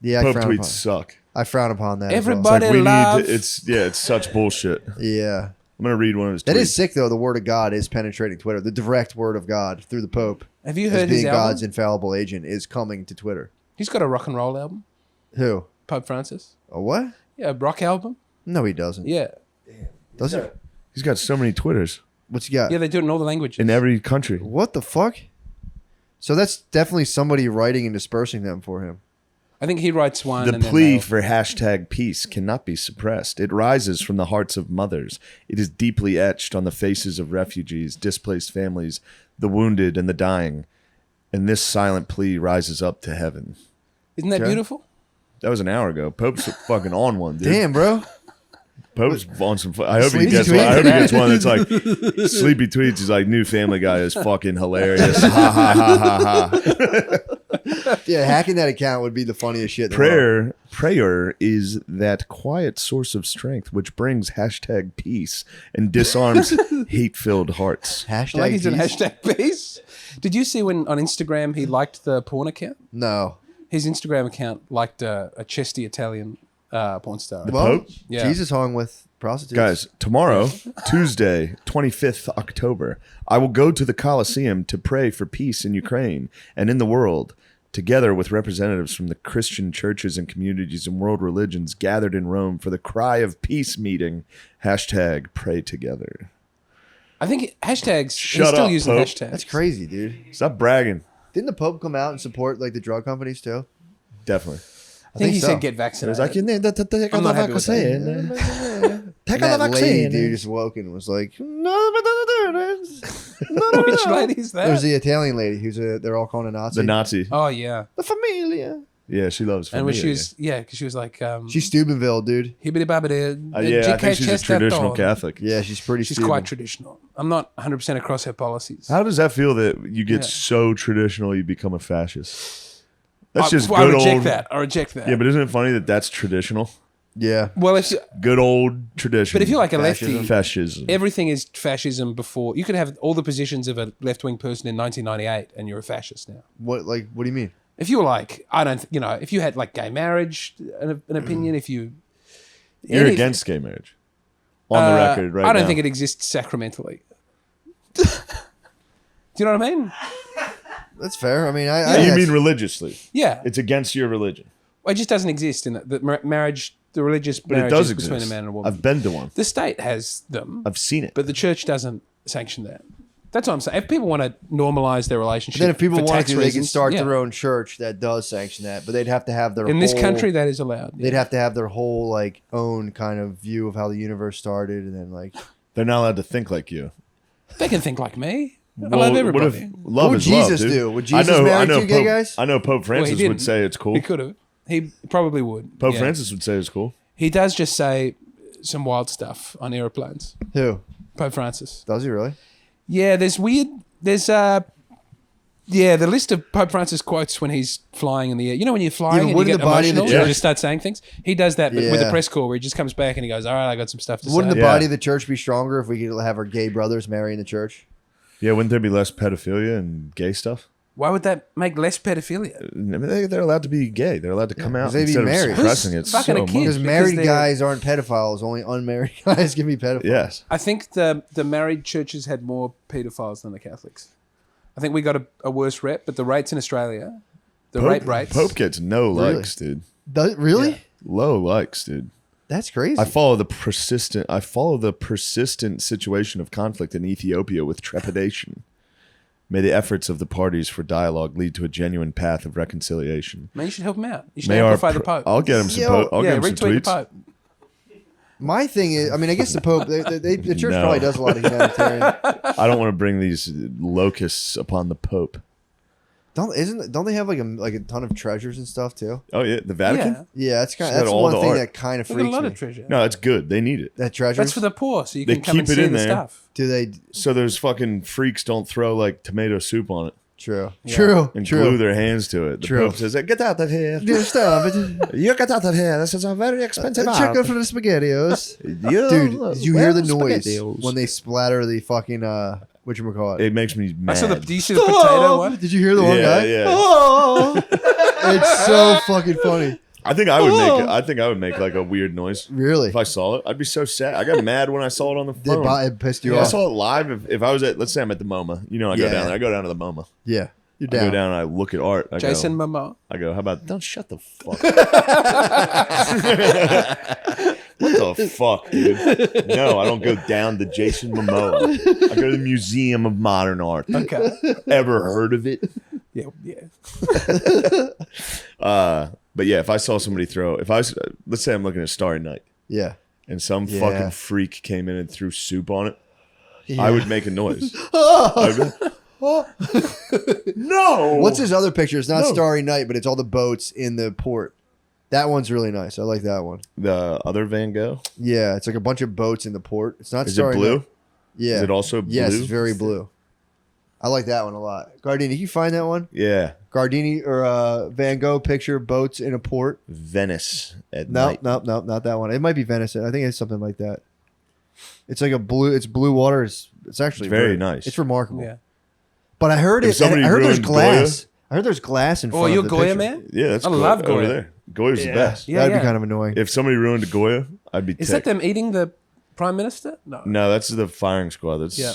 Yeah, I Pope frown tweets upon. suck. I frown upon that. Everybody- As well. It's like we love. need. It's such bullshit. I'm Yeah, gonna read one of his. that tweets. is sick though. The word of God is penetrating Twitter. The direct word of God through the Pope, Have you as heard his being album? God's infallible agent, is coming to Twitter. He's got a rock and roll album. Who? Pope Francis. A what? Yeah, a rock album. No, he doesn't. Yeah, Does he? He's got so many Twitters What's he got? yeah, they do it in all the languages. in every country. What the fuck? So that's definitely somebody writing and dispersing them for him. I think he writes one. The and then plea they'll- for hashtag peace cannot be suppressed. It rises from the hearts of mothers. It is deeply etched on the faces of refugees, displaced families, the wounded, and the dying. And this silent plea rises up to heaven. Isn't that Okay. beautiful? That was an hour ago. Pope's fucking on one, dude. Damn, bro. Pope's on some. I hope he Sleepy gets tweet one. I hope for he gets one that's like sleepy tweets. Is like new Family Guy is fucking hilarious. Ha ha ha ha ha. Yeah, hacking that account would be the funniest shit. in the world. Prayer is that quiet source of strength which brings hashtag peace and disarms hate-filled hearts. Hashtag. I like he's in peace? hashtag peace. Did you see when on Instagram he liked the porn account? No. His Instagram account liked a chesty Italian porn star. Well, Pope? Yeah. Jesus hung with prostitutes. Guys, tomorrow, Tuesday, 25th October, I will go to the Colosseum to pray for peace in Ukraine and in the world, together with representatives from the Christian churches and communities and world religions gathered in Rome for the Cry of Peace meeting. Hashtag pray together. I think hashtags. Shut he's still up, using Pope. hashtags. That's crazy, dude. Stop bragging. Didn't the Pope come out and support like the drug companies too? Definitely. I think he so. said get It vaccinated. was like, you need to take I'm the not happy with vaccine. Take And the that lady, vaccine. dude, just woke and was like, Which lady is that? There's the Italian lady who's they're all calling a Nazi. The Nazi. Oh yeah, La Familia. Yeah, she loves and when familia. she was because she was like She's Steubenville, dude. hibbity babbity. Yeah, I think she's a traditional Catholic. Yeah, she's pretty She's Steuben. quite traditional. I'm not 100% across her policies. How does that feel that you get Yeah. so traditional you become a fascist? That's just I good reject old. that. I reject that. Yeah, but isn't it funny that that's traditional? Yeah. well, if you, Good old tradition. but if you're like a Fascism. lefty, fascism. everything is fascism before. You could have all the positions of a left-wing person in 1998, and you're a fascist now. What do you mean? If you were like, I don't, if you had like gay marriage, an opinion, if you, You're anything- against gay marriage. On the record, right I don't now. think it exists sacramentally. Do you know what I mean? That's fair. I mean, I You mean religiously? Yeah, It's against your religion. it just doesn't exist in the marriage. The religious But marriage it does is exist. between a man and a woman. I've been to one. The state has them, I've seen it. but the church doesn't sanction that. That's what I'm saying. If people want to normalize their relationship, Then if people for want tax to, they can reasons, start yeah. their own church that does sanction that, but they'd have to have their In this whole- country, that is allowed. Yeah. They'd have to have their whole like own kind of view of how the universe started, and then like They're not allowed to think like you. They can think like me. I Well, love what everybody. if love What would is love, Jesus dude? do? Would Jesus marry two gay Pope, guys? I know Pope Well, Francis he would didn't. say it's cool. He could have. He probably would. Pope yeah. Francis would say it's cool. He does just say some wild stuff on aeroplanes. Who Pope Francis. does he really? Yeah, there's the list of Pope Francis quotes when he's flying in the air. You know when you're flying but and you wouldn't get the body of the emotional, church- you just start saying things. He does that but with the Yeah. press corps where he just comes back and he goes, all right, I got some stuff to Wouldn't say. the Yeah. body of the church be stronger if we could have our gay brothers marry in the church? Yeah, wouldn't there be less pedophilia and gay stuff? Why would that make less pedophilia? I mean, they're allowed to be gay. They're allowed to come out they'd be instead married. of suppressing it Who's fucking so a kid? much. Because Because married they're- guys aren't pedophiles. Only unmarried guys can be pedophiles. Yes. I think the married churches had more pedophiles than the Catholics. I think we got a worse rep, but the rates in Australia, the rape rates. Pope gets no Really? likes, dude. Really? Yeah. Low likes, dude. That's crazy. I follow the persistent situation of conflict in Ethiopia with trepidation. May the efforts of the parties for dialogue lead to a genuine path of reconciliation. Man, you should help him out. You should May our amplify the Pope. I'll get him some. Yo, I'll yeah, get him some retweet the tweets. Pope. My thing is, I mean, I guess the Pope, the church No. probably does a lot of humanitarian. I don't want to bring these locusts upon the Pope. Don't they have like a ton of treasures and stuff too? Oh yeah, the Vatican. Yeah. Yeah, that's It's got that's all one the thing art. that kind of They got a freaks lot me. of treasure. No, it's good. They need it. That treasures. That's for the poor, so you They can come keep and it see in the there. stuff. Do they? So those fucking freaks don't throw like tomato soup on it True. Yeah. True. and True. glue their hands to it. The True. Pope says, "Get out of here! Yeah, stop it. You get out of here! This is a very expensive Check art." out for the spaghettios. You Dude, did you hear the well, noise SpaghettiOs. when they splatter the fucking whatchamacallit? It makes me mad. I saw do you see the potato one? Did you hear the one Yeah, guy? yeah. Oh, it's so fucking funny. I think I would make it. I think I would make like a weird noise Really? if I saw it. I'd be so sad. I got mad when I saw it on the phone. It pissed you I off. saw it live. If I was at, let's say I'm at the MoMA. You know, I go Yeah. down there. I go down to the MoMA. Yeah, you're I go down. down and I look at art. I Jason go, Momoa. I go, how about, don't shut the fuck up. What the fuck, dude? No, I don't go down to Jason Momoa. I go to the Museum of Modern Art. Okay. Ever heard of it? Yeah, yeah. But yeah, if I saw somebody throw, if I was, let's say I'm looking at Starry Night Yeah. and some Yeah. fucking freak came in and threw soup on it, Yeah. I would make a noise. I'd be like, "Oh, no. What's his other picture? It's not No. Starry Night, but it's all the boats in the port. That one's really nice. I like that one. The other Van Gogh? Yeah, it's like a bunch of boats in the port. It's not Is Starry it blue? Night. Yeah. Is it also blue? Yes, it's very blue. I like that one a lot. Gardini, can you find that one? Yeah. Gardini or Van Gogh picture boats in a port. Venice at No, night. no, not that one. It might be Venice. I think it's something like that. It's like a blue. It's blue water. It's actually Very nice. It's remarkable. Yeah. But I heard If it. somebody I heard there's ruined glass. I heard there's glass in front Oh, of you're the Goya, picture. man? Yeah, that's I Goya love over Goya. there. Goya's the best. Yeah, That'd yeah. be kind of annoying. If somebody ruined a Goya, I'd be Is that ticked. them eating the prime minister? No. No, that's the firing squad. That's Yeah.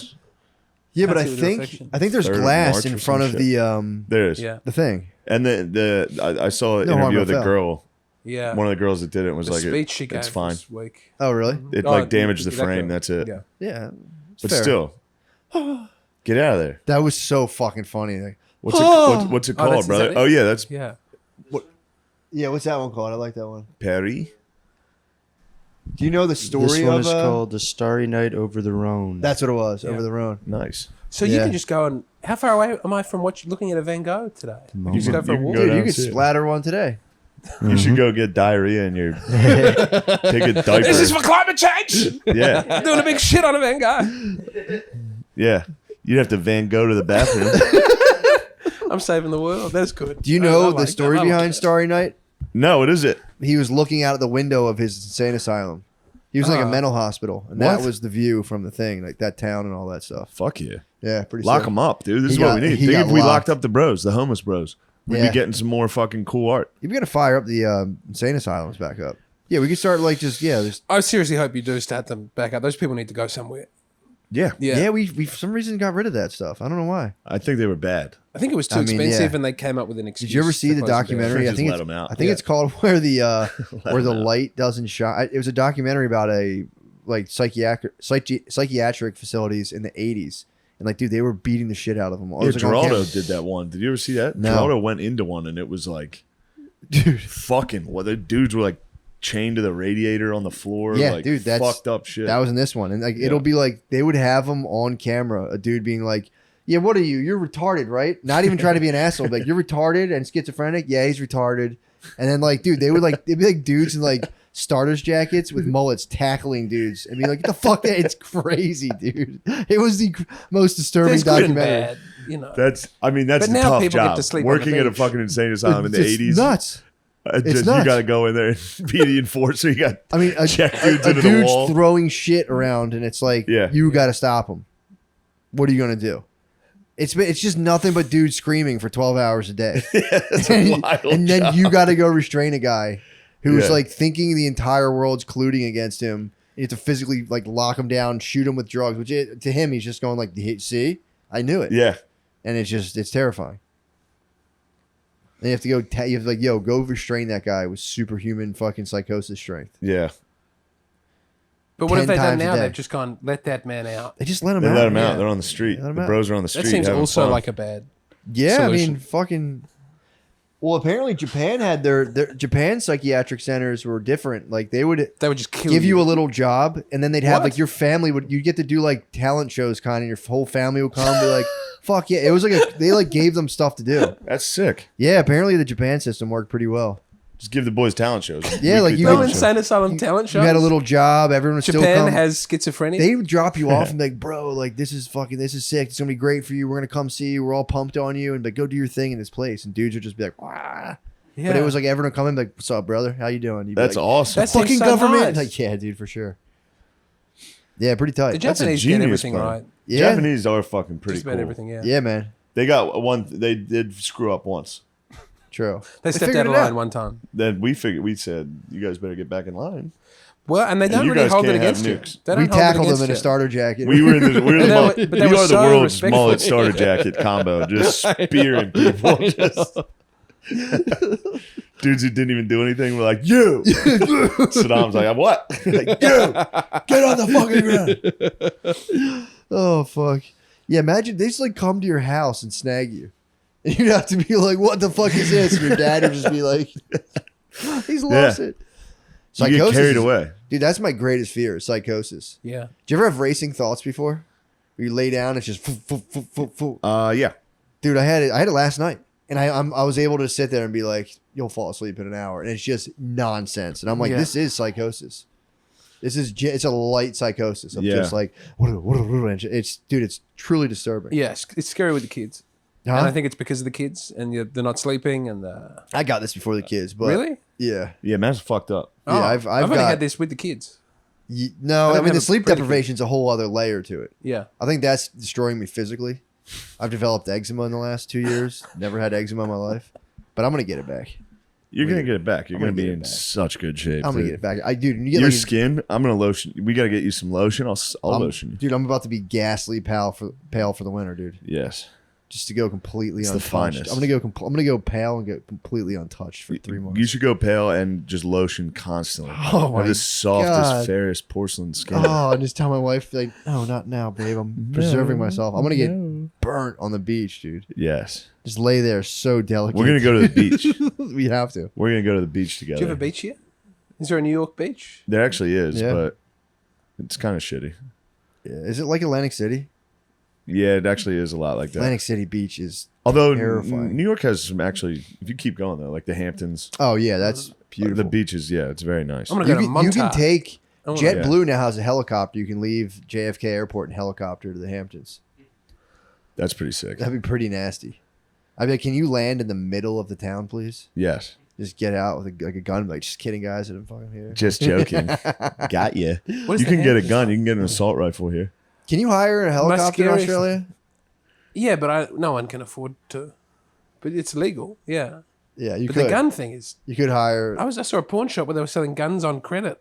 Yeah, but I Can't see the think reflection. there's 3rd of glass March in or front some of shit. the there it is. Yeah. the thing. And I saw an No harm, interview no of the foul. girl. Yeah. One of the girls that did it was the like, speech she gave it's fine. was weak. Oh, really? It Oh, like damaged the that frame. girl. That's it. Yeah. Yeah. it's But fair. still, get out of there. That was so fucking funny. Like, What's it Oh, called, is brother? that it? Oh yeah, that's Yeah. yeah, what's that one called? I like that one. Perry. Do you know the This story one of? is called The Starry Night Over the Rhone. That's what it was. Yeah. Over the Rhone. Nice. So you Yeah. can just go and how far away am I from looking at a Van Gogh today? You just go for a You can walk. go Dude, down you and could see it. splatter one today. You should go get diarrhea in your take a diaper. This is for climate change. Yeah, I'm doing a big shit on a Van Gogh. yeah. You'd have to Van Gogh to the bathroom. I'm saving the world. That's good. Do you I know like the that. story I like behind that. Starry Night? No, what is it? He was looking out of the window of his insane asylum. He was like a Oh. mental hospital, and that What? was the view from the thing, like that town and all that stuff. Fuck yeah. Yeah, pretty Lock sick. them up, dude. This He is what got- we need. he Think got if we locked. locked up the bros, the homeless bros, we'd Yeah. be getting some more fucking cool art. You're gonna fire up the insane asylums back up. Yeah, we could start like just I seriously hope you do start them back up. Those people need to go somewhere. Yeah. yeah. We for some reason got rid of that stuff. I don't know why. I think they were bad. I think it was too I mean, expensive, yeah. and they came up with an excuse. Did you ever see to the close it down. documentary? I Just think let it's 'em out. I think Yeah. it's called where the where the 'em out. light doesn't shine. It was a documentary about a like psychiatric facilities in the 80s, And like, dude, they were beating the shit out of them. Yeah, Geraldo did that one. Did you ever see that? No. Geraldo went into one, and it was like, dude, fucking. What the dudes were like chained to the radiator on the floor. Yeah, like, dude, that's fucked up shit. That was in this one, and like it'll be like they would have them on camera. A dude being like, "Yeah, what are you? You're retarded, right?" Not even trying to be an asshole. Like, you're retarded and schizophrenic. Yeah, he's retarded. And then like, dude, they would like it'd be like dudes in like starters jackets with mullets tackling dudes and be like, "Get the fuck out!" It's crazy, dude. It was the most disturbing There's good and documentary. bad, you know. That's a But now tough people get job. to sleep on Working the at a beach. fucking insane asylum in the It's 80s. nuts. Just, nuts. you got to go in there and be the enforcer. You got I mean, a check dudes into the dude's wall. throwing shit around, and it's like, Yeah. you got to stop him. What are you gonna do? It's just nothing but dudes screaming for 12 hours a day. That's a wild And then job. you got to go restrain a guy who's Yeah. like thinking the entire world's colluding against him. You have to physically like lock him down, shoot him with drugs, which to him, he's just going like, "See, I knew it." Yeah. And it's terrifying. And you have to go, you have to like, yo, go restrain that guy with superhuman fucking psychosis strength. Yeah. But what 10 have they done times a now? day. They've just gone, let that man out. They just let him They out. let him Yeah. out. They're on the street. Let 'em The out. bros are on the street. That seems having also fun. like a bad. Yeah, I mean, solution. fucking. Well, apparently Japan had their Japan psychiatric centers were different. Like they would They would just kill give you a little job, and then they'd have What? like your family would you get to do like talent shows, kind of. Your whole family would come, and be like, "Fuck yeah!" It was like they like gave them stuff to do. That's sick. Yeah, apparently the Japan system worked pretty well. Just give the boys talent shows. Yeah, like Weekly you No had- talent shows. insane asylum talent shows. You had a little job. Everyone would still Japan come. has schizophrenia. They would drop you off and be like, "Bro, like this is sick. It's gonna be great for you. We're gonna come see you. We're all pumped on you, and like go do your thing in this place." And dudes would just be like, "Wah." yeah. But it was like everyone would come in like, "What's up, brother? How you doing?" You'd be That's like, awesome. That seems fucking so government. nice. Like, yeah, dude, for sure. Yeah, pretty the tight. That's a Japanese get genius everything plan. right. Yeah, Japanese are fucking pretty Just about cool. everything, yeah. yeah, man. They got one. They did screw up once. True. They stepped figured out of it line out. one time. Then we said, you guys better get back in line. Well, and they don't you really guys hold it can't have against you. nukes. They don't We hold it tackled against them in a you. starter jacket. We were in the. We were, But the, they we were are the so world's respectful. mullet starter jacket combo. Just spearing people. Just, dudes who didn't even do anything were like, "You." Saddam's like, "What?" Like, "You get on the fucking ground." Oh fuck. Yeah, imagine they just like come to your house and snag you. And you'd have to be like, "What the fuck is this?" And your dad would just be like, "He's lost it." You get carried away. Dude, that's my greatest fear, is psychosis. Yeah. Do you ever have racing thoughts before? Where you lay down, it's just Yeah. Dude, I had it last night. And I was able to sit there and be like, "You'll fall asleep in an hour." And it's just nonsense. And I'm like, Yeah. this is psychosis. It's a light psychosis of Yeah. just like, it's truly disturbing. Yeah, it's scary with the kids. Huh? And I think it's because of the kids and they're not sleeping and I got this before the kids, but really? yeah. Yeah, man's fucked up. Yeah, I've only got- had this with the kids. No, I don't mean have the a sleep pretty deprivation is a whole other layer to it. Yeah. I think that's destroying me physically. I've developed eczema in the last 2 years. Never had eczema in my life, but I'm gonna get it back. You're gonna get it back. You're I'm gonna gonna be get it in back. such good shape. I'm gonna dude. get it back. I dude, you get Your like, skin. I'm gonna lotion. We gotta get you some lotion. I'll lotion you. dude. I'm about to be ghastly pale for the winter, dude. Yes. Just to go completely It's the untouched. finest. I'm gonna go pale and get completely untouched for 3 months. You should go pale and just lotion constantly. Oh my Have this soft God. as fairest porcelain skin. Oh, and just tell my wife like, "No, not now, babe. I'm preserving myself. I'm gonna get burnt on the beach, dude. Yes. Just lay there so delicate." We're gonna go to the beach. We have to. We're gonna go to the beach together. Do you have a beach here? Is there a New York beach? There actually is, Yeah. but it's kind of shitty. Yeah. Is it like Atlantic City? Yeah, it actually is a lot like that. Atlantic City Beach is. Although terrifying. New York has some actually, if you keep going though, like the Hamptons, Oh yeah, that's beautiful. the beaches. Yeah, it's very nice. I'm gonna You go to can, Montauk. you can take I wanna- JetBlue now has a helicopter. You can leave JFK Airport in helicopter to the Hamptons. That's pretty sick. That'd be pretty nasty. I'd be like, "Can you land in the middle of the town, please? Yes. Just get out with a gun." Like, just kidding, guys. I'm fucking here. Just joking. Got you. What is You the can get a Hamptons? gun. You can get an assault rifle here. Can you hire a helicopter in scariest- Australia? Yeah, but no one can afford to. But it's legal. Yeah. Yeah, you But could. the gun thing is, You could hire. I saw a pawn shop where they were selling guns on credit.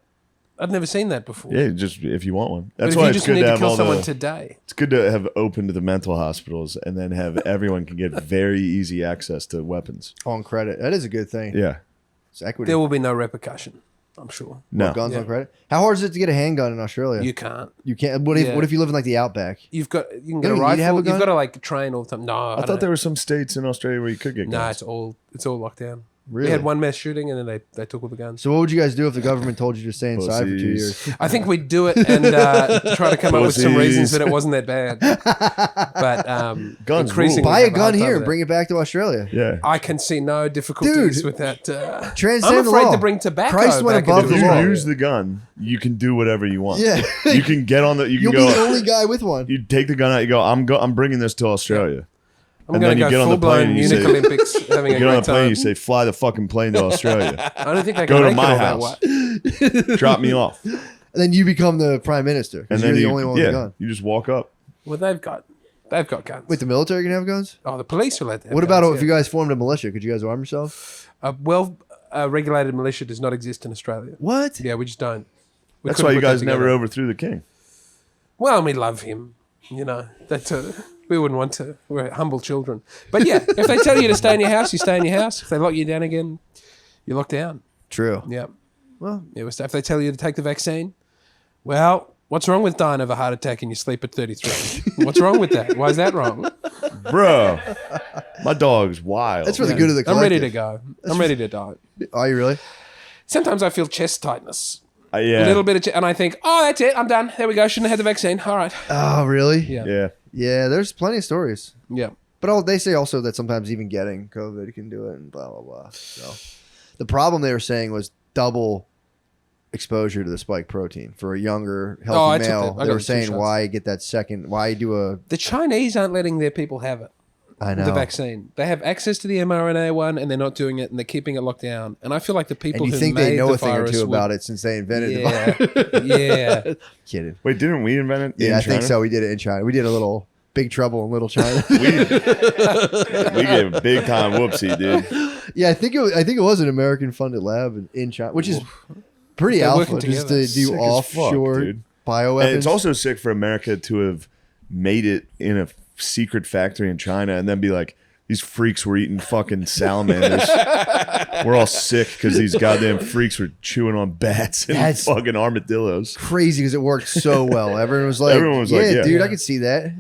I'd never seen that before. Yeah, just if you want one. but That's if why you it's just good need to to have kill all someone the. today, It's good to have open to the mental hospitals, and then have everyone can get very easy access to weapons. on credit. That is a good thing. Yeah. It's equity. there will be no repercussion. I'm sure. No. Guns Yeah. on credit. How hard is it to get a handgun in Australia? You can't. You can't. What if Yeah. What if you live in like the outback? You can get You a don't need to rifle. have a You've gun? got to like train all the time. No, I thought there were some states in Australia where you could get No, guns. it's all locked down. Really? We had one mass shooting and then they took all the guns. So what would you guys do if the government told you to stay inside for 2 Pussies. years? I think we'd do it and try to come up with some reasons that it wasn't that bad. But Guns increasingly rule. Buy a have hard gun time here with and bring it back to Australia. Yeah. I can see no difficulties Dude, with that. Transcend I'm the afraid law. to bring tobacco. Christ went back above into If the you law. Australia. use the gun, you can do whatever you want. Yeah. You can get on the. You You'll can be the go. only guy with one. You take the gun out. You go. I'm bringing this to Australia. I'm And going then to you get go on the full blown plane and you Munich say- Olympics, having You a get on great the plane. time. You say, fly the fucking plane to Australia. I don't think they Go can to make my it all house. that way. Drop me off. And then you become the prime minister And because then you're the you, only one with a gun. you just walk up. Well, they've got guns. Wait, the military can have guns? Oh, the police are allowed to have What guns, about if yeah. you guys formed a militia? Could you guys arm yourself? A regulated militia does not exist in Australia. What? Yeah, we just don't. We That's couldn't why you put that guys never together. overthrew the king. Well, we love him. You know, that we wouldn't want to. We're humble children. But yeah, if they tell you to stay in your house, you stay in your house. If they lock you down again, you're locked down. True. Yeah. Well, Yeah, if they tell you to take the vaccine, well, what's wrong with dying of a heart attack in your sleep at 33? What's wrong with that? Why is that wrong? Bro, my dog's wild. that's for the good of the I'm collective. ready to go. I'm ready to die. Are you really? Sometimes I feel chest tightness. Yeah. A little bit of and I think, oh, that's it. I'm done. There we go. Shouldn't have had the vaccine. All right. Oh, really? Yeah. Yeah. Yeah, there's plenty of stories. Yeah. But they say also that sometimes even getting COVID can do it and blah, blah, blah. So the problem they were saying was double exposure to the spike protein for a younger, Oh, I healthy took male. that. I They got were the 2 saying shots. why get that second, why do a, The Chinese aren't letting their people have it. I know. The vaccine. They have access to the mRNA one, and they're not doing it, and they're keeping it locked down. And I feel like the people and you who think made they know the a thing or virus two would- about it since they invented the virus. Yeah, yeah. Kidding. Wait, didn't we invent it? Yeah, in I think China? so. We did it in China. We did a little Big Trouble in Little China. We gave a big time whoopsie, dude. Yeah, I think it was an American funded lab in China, which is pretty They're alpha working just together. to do Sick as offshore fuck, dude. bioweapons. And it's also sick for America to have made it in a secret factory in China and then be like, these freaks were eating fucking salamanders. We're all sick because these goddamn freaks were chewing on bats and That's- fucking armadillos. crazy because it worked so well. Everyone was like, yeah, dude, I could see that.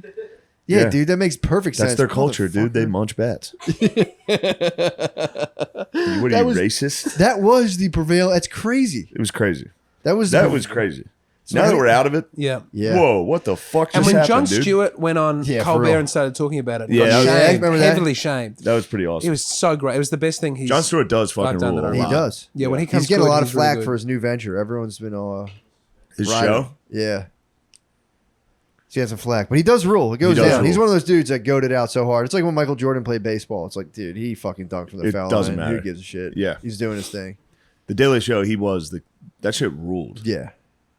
Yeah, Yeah. dude, that makes perfect sense. That's their culture, dude. They Motherfucker. munch bats. What are That you, was- racist? That was the prevail. That's crazy. It was crazy. That was Crazy. Now that we're out of it, Yeah. Yeah. whoa, what the fuck And just when happened, Jon dude? Stewart went on Yeah, for Colbert real. and started talking about it, Yeah, got that was- Yeah, shamed, remember that? heavily shamed. That was pretty awesome. It was so great. It was the best thing he's. Jon Stewart does fucking I've done rule that a already. He lot. does. Yeah, when he comes He's getting good, a lot of he's really flack good. for his new venture. Everyone's been His riding show? him. Yeah. He has some flack, but he does rule. It goes does down. rule. He's one of those dudes that goaded out so hard. It's like when Michael Jordan played baseball. It's like, dude, he fucking dunked from the It foul doesn't line. matter. Who gives a shit? Yeah. He's doing his thing. The Daily Show, that shit ruled. Yeah.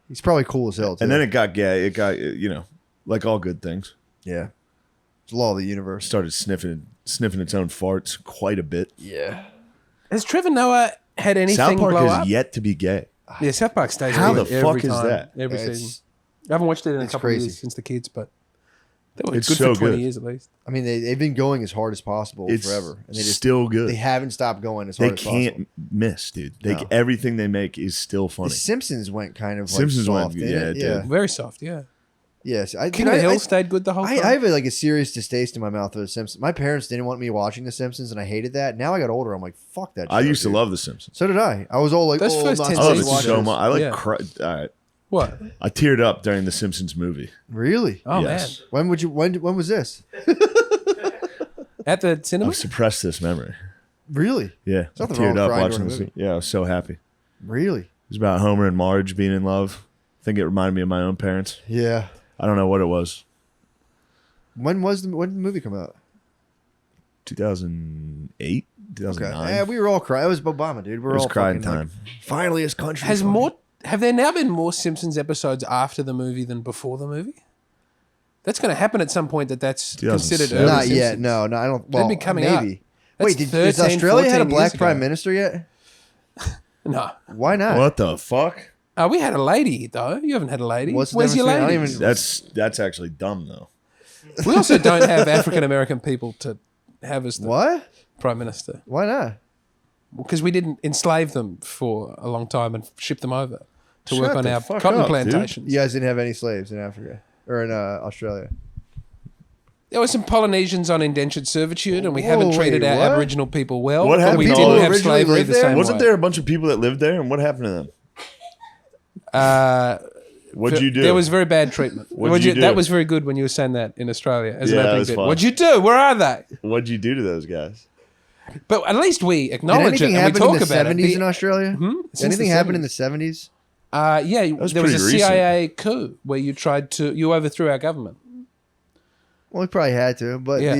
He's probably cool as hell, too. And then it got gay. It got, like all good things. yeah. It's the law of the universe. Started sniffing its own farts quite a bit. Yeah. Has Trevor Noah had anything South Park blow is up? yet to be gay. Yeah, South Park stays. How good the every fuck is time, that? Every It's- season. I haven't watched it in a it's couple of crazy. years since the kids, but they were It's good so for 20 good. years at least. I mean, they've been going as hard as possible It's forever. And they just still good. they haven't stopped going as They hard as possible. can't miss, dude. No. Everything they make is still funny. The Simpsons went kind of Simpsons like went- soft. yeah, didn't it yeah. did. Very soft, yeah. Yes. King of the Hill stayed good the whole time. I have like a serious distaste in my mouth for The Simpsons. My parents didn't want me watching The Simpsons, and I hated that. Now I got older, I'm like, fuck that. I show, used to dude. love The Simpsons. So did I. I was all like, Those oh, first not 10 I love it seasons so much. I like Yeah. all right. What? I teared up during the Simpsons movie. Really? Oh, Yes. When was this? man. At the cinema? I've suppressed this memory. Really? Yeah, I nothing wrong teared with up crying watching during a this. movie. Yeah, I was so happy. It Really? was about Homer and Marge being in love. I think it reminded me of my own parents. Yeah. I don't know what it was. When did the movie come out? 2008, Okay. 2009. Yeah, we were all crying. It was Obama, dude. We were It was all crying fucking, like, time. finally, his country. Have there now been more Simpsons episodes after the movie than before the movie? That's going to happen at some point. That's 2007. considered early Not yet. Simpsons. No, I don't. Well, be coming out. maybe. That's Wait, has 13, Australia had a 14 black years prime ago. minister yet? No. Why not? What the fuck? We had a lady, though. You haven't had a lady. What's the Where's your difference between- I lady? don't even- That's actually dumb though. We also don't have African American people to have as the What? prime minister. Why not? because we didn't enslave them for a long time and ship them over to Shut work on the our fuck cotton up, dude. plantations. You guys didn't have any slaves in Africa or in Australia. There were some Polynesians on indentured servitude, and we haven't Whoa, treated wait, our what? Aboriginal people well. What but happened we to didn't all have originally slavery lived the there? same Wasn't way. there a bunch of people that lived there, and what happened to them? What'd you do? There was very bad treatment. What'd you do? That was very good when you were saying that in Australia as Yeah, an that opening was bit. fun. What'd you do? Where are they? What'd you do to those guys? But at least we Did acknowledge it anything and we happen talk in the about 70s it. in Australia? Since Did anything the happen 70s. in the 70s? Yeah, was there was a pretty recent. CIA coup where you overthrew our government. Well, we probably had to, but Yeah.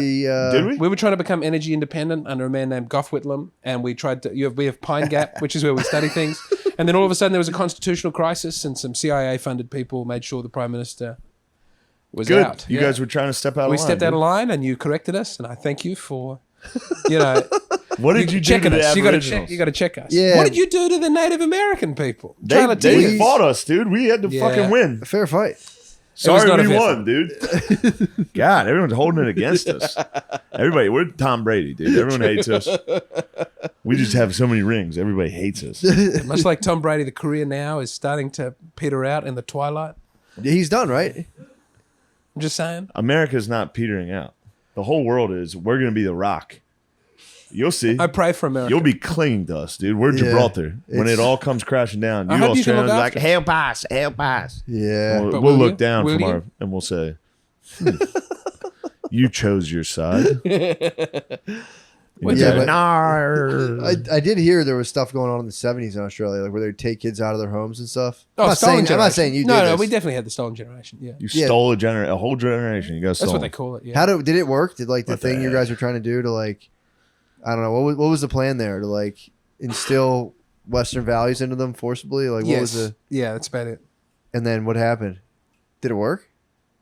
Did we? We were trying to become energy independent under a man named Gough Whitlam, and we tried to. We have Pine Gap, which is where we study things, and then all of a sudden there was a constitutional crisis, and some CIA-funded people made sure the prime minister was Good. out. You Yeah. guys were trying to step out of We line. stepped out dude. of line, and you corrected us, and I thank you for, you know, What did you do to checking the us. You got to Aboriginals? check. You got to check us. Yeah. What did you do to the Native American people? They Charlatans. fought us, dude. We had to Yeah. fucking win. A fair fight. was Sorry not a we fair won, dude. God, everyone's holding it against us. Everybody, we're Tom Brady, dude. Everyone hates us. We just have so many rings. Everybody hates us. Much like Tom Brady, the career now is starting to peter out in the twilight. He's done, right? I'm just saying. America's not petering out. The whole world is. We're going to be the rock. You'll see. I pray for America. You'll be clinging to us, dude. We're Yeah, Gibraltar. When it's- it all comes crashing down, I you hope you can look Australians like, after help us, help us. Yeah. We'll, But we'll will look you? down Will from you? our, and we'll say, you chose your side. Well, Yeah, Yeah, but- no. I did hear there was stuff going on in the 70s in Australia, like where they would take kids out of their homes and stuff. Oh, I'm, not stolen saying, I'm generation. not saying you did No, this. we definitely had the stolen generation. Yeah, You Yeah. stole a whole generation. You got that's stolen. what they call it. Yeah. How did it work? Did like the What the thing you heck? guys were trying to do to like, I don't know, what was the plan there to like instill Western values into them forcibly? Like what was the, Yeah, that's about it. and then what happened? Did it work?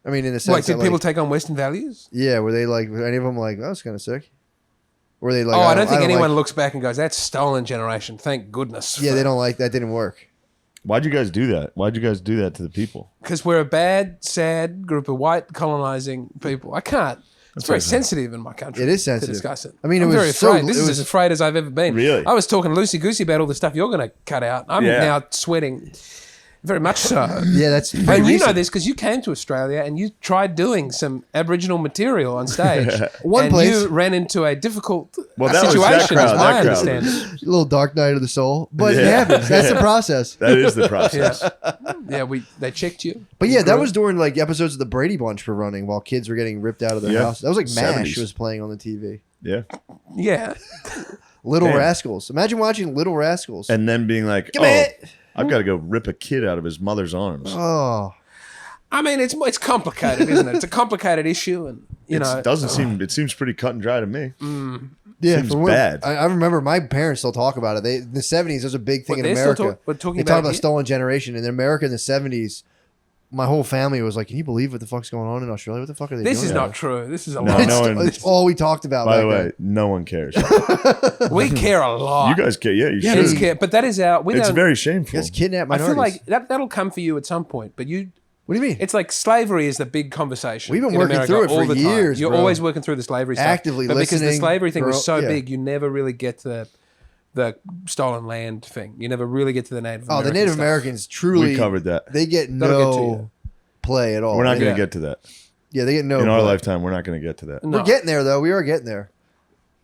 I mean, in the sense Like, that did people take on Western values? yeah, were they like, were any of them like, oh, that's kind of sick? Were they like, I don't think anyone like, looks back and goes, "That's stolen generation." Thank goodness. yeah, they don't like that. Didn't work. Why'd you guys do that? Why'd you guys do that to the people? Because we're a bad, sad group of white colonizing people. I can't. It's very sensitive in my country. It is to sensitive. discuss it. I mean, I'm it was very so- afraid. This it is was- as afraid as I've ever been. Really? I was talking loosey goosey about all the stuff you're going to cut out. I'm Yeah. now sweating. Very much so. Yeah, that's And pretty you know recent. this because you came to Australia and you tried doing some Aboriginal material on stage. One and place- you ran into a difficult Well, that was that situation, crowd, as that I crowd understand was- it. A little dark night of the soul, but it Yeah. happens. That's the process. That is the process. Yeah, they checked you. But yeah, that Grew was during like episodes of the Brady Bunch were running while kids were getting ripped out of their Yeah. house. That was like MASH 70s. was playing on the TV. Yeah. Yeah. Little Damn. Rascals. Imagine watching Little Rascals. And then being like, Give me it. I've got to go rip a kid out of his mother's arms. Oh, I mean, it's complicated, isn't it? It's a complicated issue, and you know, It seems pretty cut and dry to me. yeah. Seems for what- bad. I remember my parents still talk about it. In the 70s, there was a big thing What, in they're still America. we're talking They talk about here? stolen generation. And in America in the 70s, my whole family was like, can you believe what the fuck's going on in Australia? What the fuck are they doing? This is down not true. This is a No, lie. no one- It's all we talked about. By back the way, then. no one cares. We care a lot. You guys care. Yeah, you Kids should. care, but that is our. We It's don't. very You shameful. guys kidnap I minorities. feel like that'll come for you at some point, but you. What do you mean? It's like slavery is the big conversation. We've been in working America through it all for the time. years, You're bro. always working through the slavery stuff. Actively but because the listening, slavery thing was so yeah. big, you never really get to the stolen land thing. You never really get to the Native. Oh, the American Native stuff. Americans truly We covered that. They get That'll get to no you. play at all. We're not They- going Yeah. to get to that. Yeah, they get no. In our play. lifetime, we're not going to get to that. No. We're getting there though. We are getting there.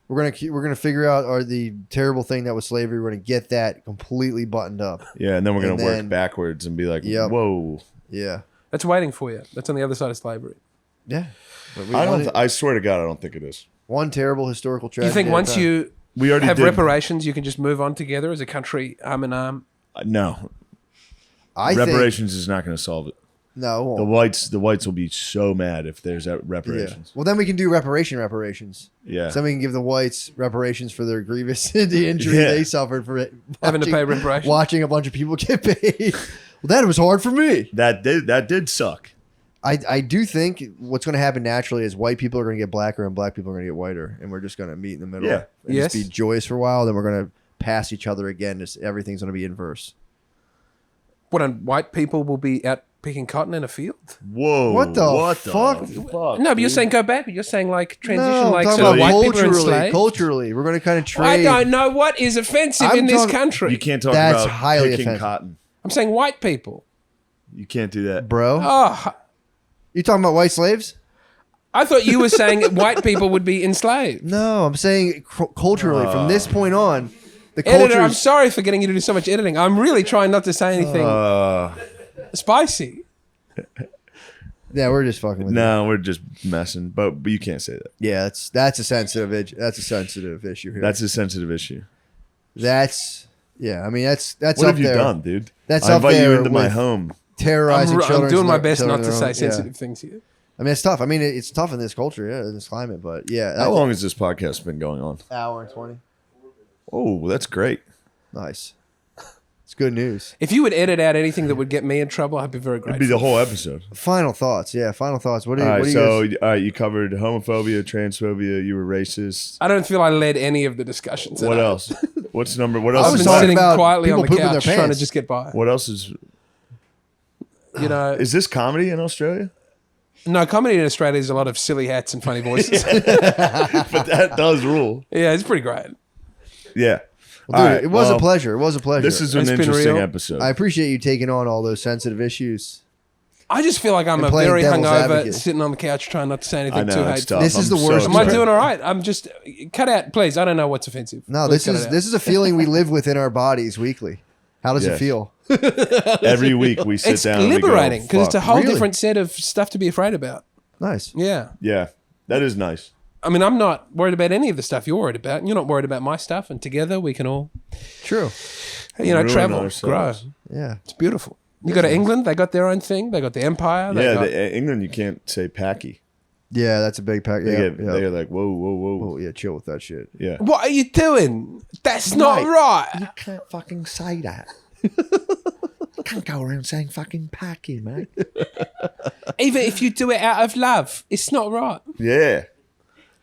We're gonna figure out the terrible thing that was slavery. We're gonna get that completely buttoned up. Yeah, and then we're going And to work then- backwards and be like, Yep. whoa. Yeah, That's waiting for you. That's on the other side of slavery. yeah. But we I don't. one, I swear to God, I don't think it is. one terrible historical tragedy. You think at a once time. you We already have did. reparations, you can just move on together as a country, arm in arm? No, I think reparations is not going to solve it. no. it The won't. whites will be so mad if there's Yeah. reparations. Well, then we can do reparations. Yeah. So then we can give the whites reparations for their grievous the injury Yeah. they suffered for it. Having to pay reparations. Watching a bunch of people get paid. Well, that was hard for me. That did suck. I do think what's going to happen naturally is white people are going to get blacker and black people are going to get whiter, and we're just going to meet in the middle. Yeah. And Yes. just be joyous for a while. Then we're going to pass each other again. Just everything's going to be inverse. What, and white people will be picking cotton in a field. Whoa. What the fuck? No, but you're saying go back. But you're saying like transition, No, like I'm so talking white about people are enslaved. culturally, we're going to kind of I trade. don't know what is offensive I'm in this talking- country. You can't talk That's about highly picking offensive. cotton. I'm saying white people. You can't do that. Bro, Oh, you talking about white slaves? I thought you were saying that white people would be enslaved. No, I'm saying culturally, from this point on, the Editor, I'm culture. sorry for getting you to do so much editing. I'm really trying not to say anything spicy. Yeah, we're just fucking with you. No, we're just messing. But you can't say that. Yeah, that's a sensitive issue here. That's a sensitive issue. Yeah. I mean, that's What up have you there. done, dude? That's I up invite you there into my with home. Terrorizing children. I'm doing my best not to say Yeah. sensitive things here. I mean, it's tough. I mean, it's tough in this culture, in this climate. But yeah, How long has this podcast been going on? Hour and 20. Oh, that's great. Nice. It's good news. If you would edit out anything that would get me in trouble, I'd be very It'd grateful. be the whole episode. Final thoughts. Yeah, final thoughts. What do you? All right, what do you so guys- you covered homophobia, transphobia. You were racist. I don't feel I led any of the discussions. What tonight. else? What's number? What I else? I've was Is been talking sitting about quietly on the people pooping their couch trying to pants. just get by. what else is? You know, Is this comedy in Australia? no, comedy in Australia is a lot of silly hats and funny voices. But that does rule. Yeah, it's pretty great. Yeah. Well, All dude, right, it was well, a pleasure. It was a pleasure. This is an It's been interesting real. episode. I appreciate you taking on all those sensitive issues. I just feel like I'm And a playing very devil's hungover, advocate. sitting on the couch trying not to say I anything know too it's hateful. tough. This is I'm the worst. so Am I upset. doing all right? I'm just cut out, please. I don't know what's offensive. No, Please this cut it out. is a feeling we live within our bodies weekly. How does Yes. it feel? Every week we sit It's down. and we go, liberating because it's a "Fuck." whole Really? different set of stuff to be afraid about. Nice. Yeah. Yeah, that is nice. I mean, I'm not worried about any of the stuff you're worried about. And you're not worried about my stuff. And together we can all, True. Ruin travel, ourselves. grow. Yeah. It's beautiful. You go to England, they got their own thing. They got the empire. They Yeah, got, England you can't say packy. Yeah, that's a big pack. Yeah. They're like whoa, whoa, whoa. Oh, yeah, chill with that shit. Yeah. what are you doing? That's not Mate. right. You can't fucking say that. Can't go around saying fucking packy, mate. Even if you do it out of love, it's not right. Yeah.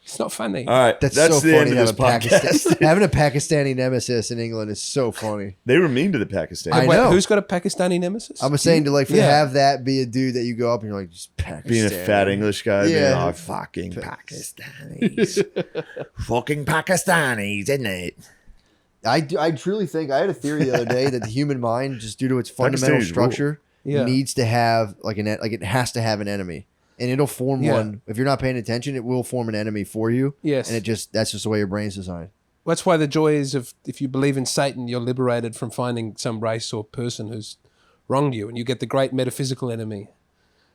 It's not funny. All right. That's That's so the end funny. of this podcast. Having a Pakistani nemesis in England is so funny. They were mean to the Pakistanis. I Wait, know. who's got a Pakistani nemesis? I was saying to Yeah. have that be a dude that you go up and you're like, just Pakistan. Being a fat English guy. Yeah. Being, Oh, fucking Pakistanis. Fucking Pakistanis, isn't it? I truly think I had a theory the other day that the human mind, just due to its fundamental Pakistanis structure, Yeah. needs to have it has to have an enemy, and it'll form Yeah. one. If you're not paying attention, it will form an enemy for you. Yes. and that's just the way your brain's designed. That's why the joy is of if you believe in Satan, you're liberated from finding some race or person who's wronged you, and you get the great metaphysical enemy.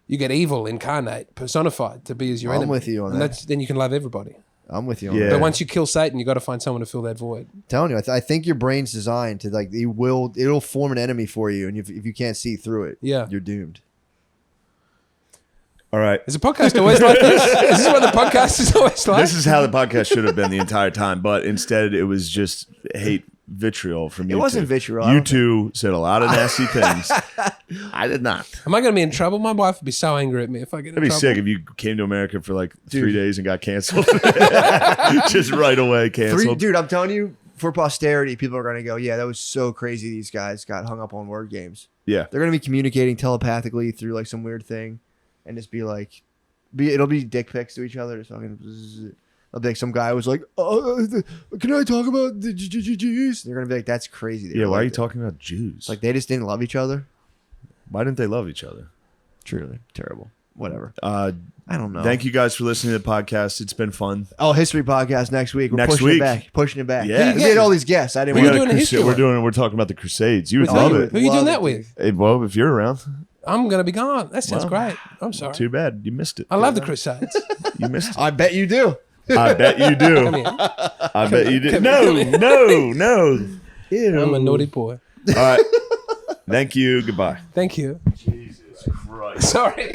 You get evil incarnate, personified to be as your I'm enemy. with you on and that. Then you can love everybody. I'm with you on Yeah. that. But once you kill Satan, you got to find someone to fill that void. I'm telling you, I think your brain's designed to it'll form an enemy for you, and if you can't see through it, Yeah. you're doomed. All right. Is a podcast always like this? Is this what the podcast is always like? This is how the podcast should have been the entire time, but instead it was just hate vitriol from you. It wasn't two. vitriol, I You don't two said a lot of nasty things. I did not. Am I going to be in trouble? My wife would be so angry at me if I get in That'd be trouble. sick if you came to America for like 3 days and got canceled. Just right away canceled. Dude, I'm telling you, for posterity, people are going to go, yeah, that was so crazy. These guys got hung up on word games. Yeah. They're going to be communicating telepathically through like some weird thing, and just be like, it'll be dick pics to each other. Just fucking. I'll be like, some guy was like, can I talk about the Jews? They're gonna be like, that's crazy. Yeah, why are you talking about Jews? Like they just didn't love each other. Why didn't they love each other? Truly terrible. Whatever. I don't know. Thank you guys for listening to the podcast. It's been fun. Oh, history podcast next week. We're Next pushing week. it back. Pushing it back. Yeah. We had all these guests. I didn't. We want got to doing a history one. We're talking about the Crusades. You would Who love are it. you doing Love that it, with? Hey, well, if you're around, I'm going to be gone. That sounds great. I'm sorry. too bad you missed it. I love the Crusades. You missed it. I bet you do. I bet you do. Come here. I bet you do. come No, here. no. Ew. I'm a naughty boy. All right. Thank you. Goodbye. Thank you. Jesus Christ. Sorry.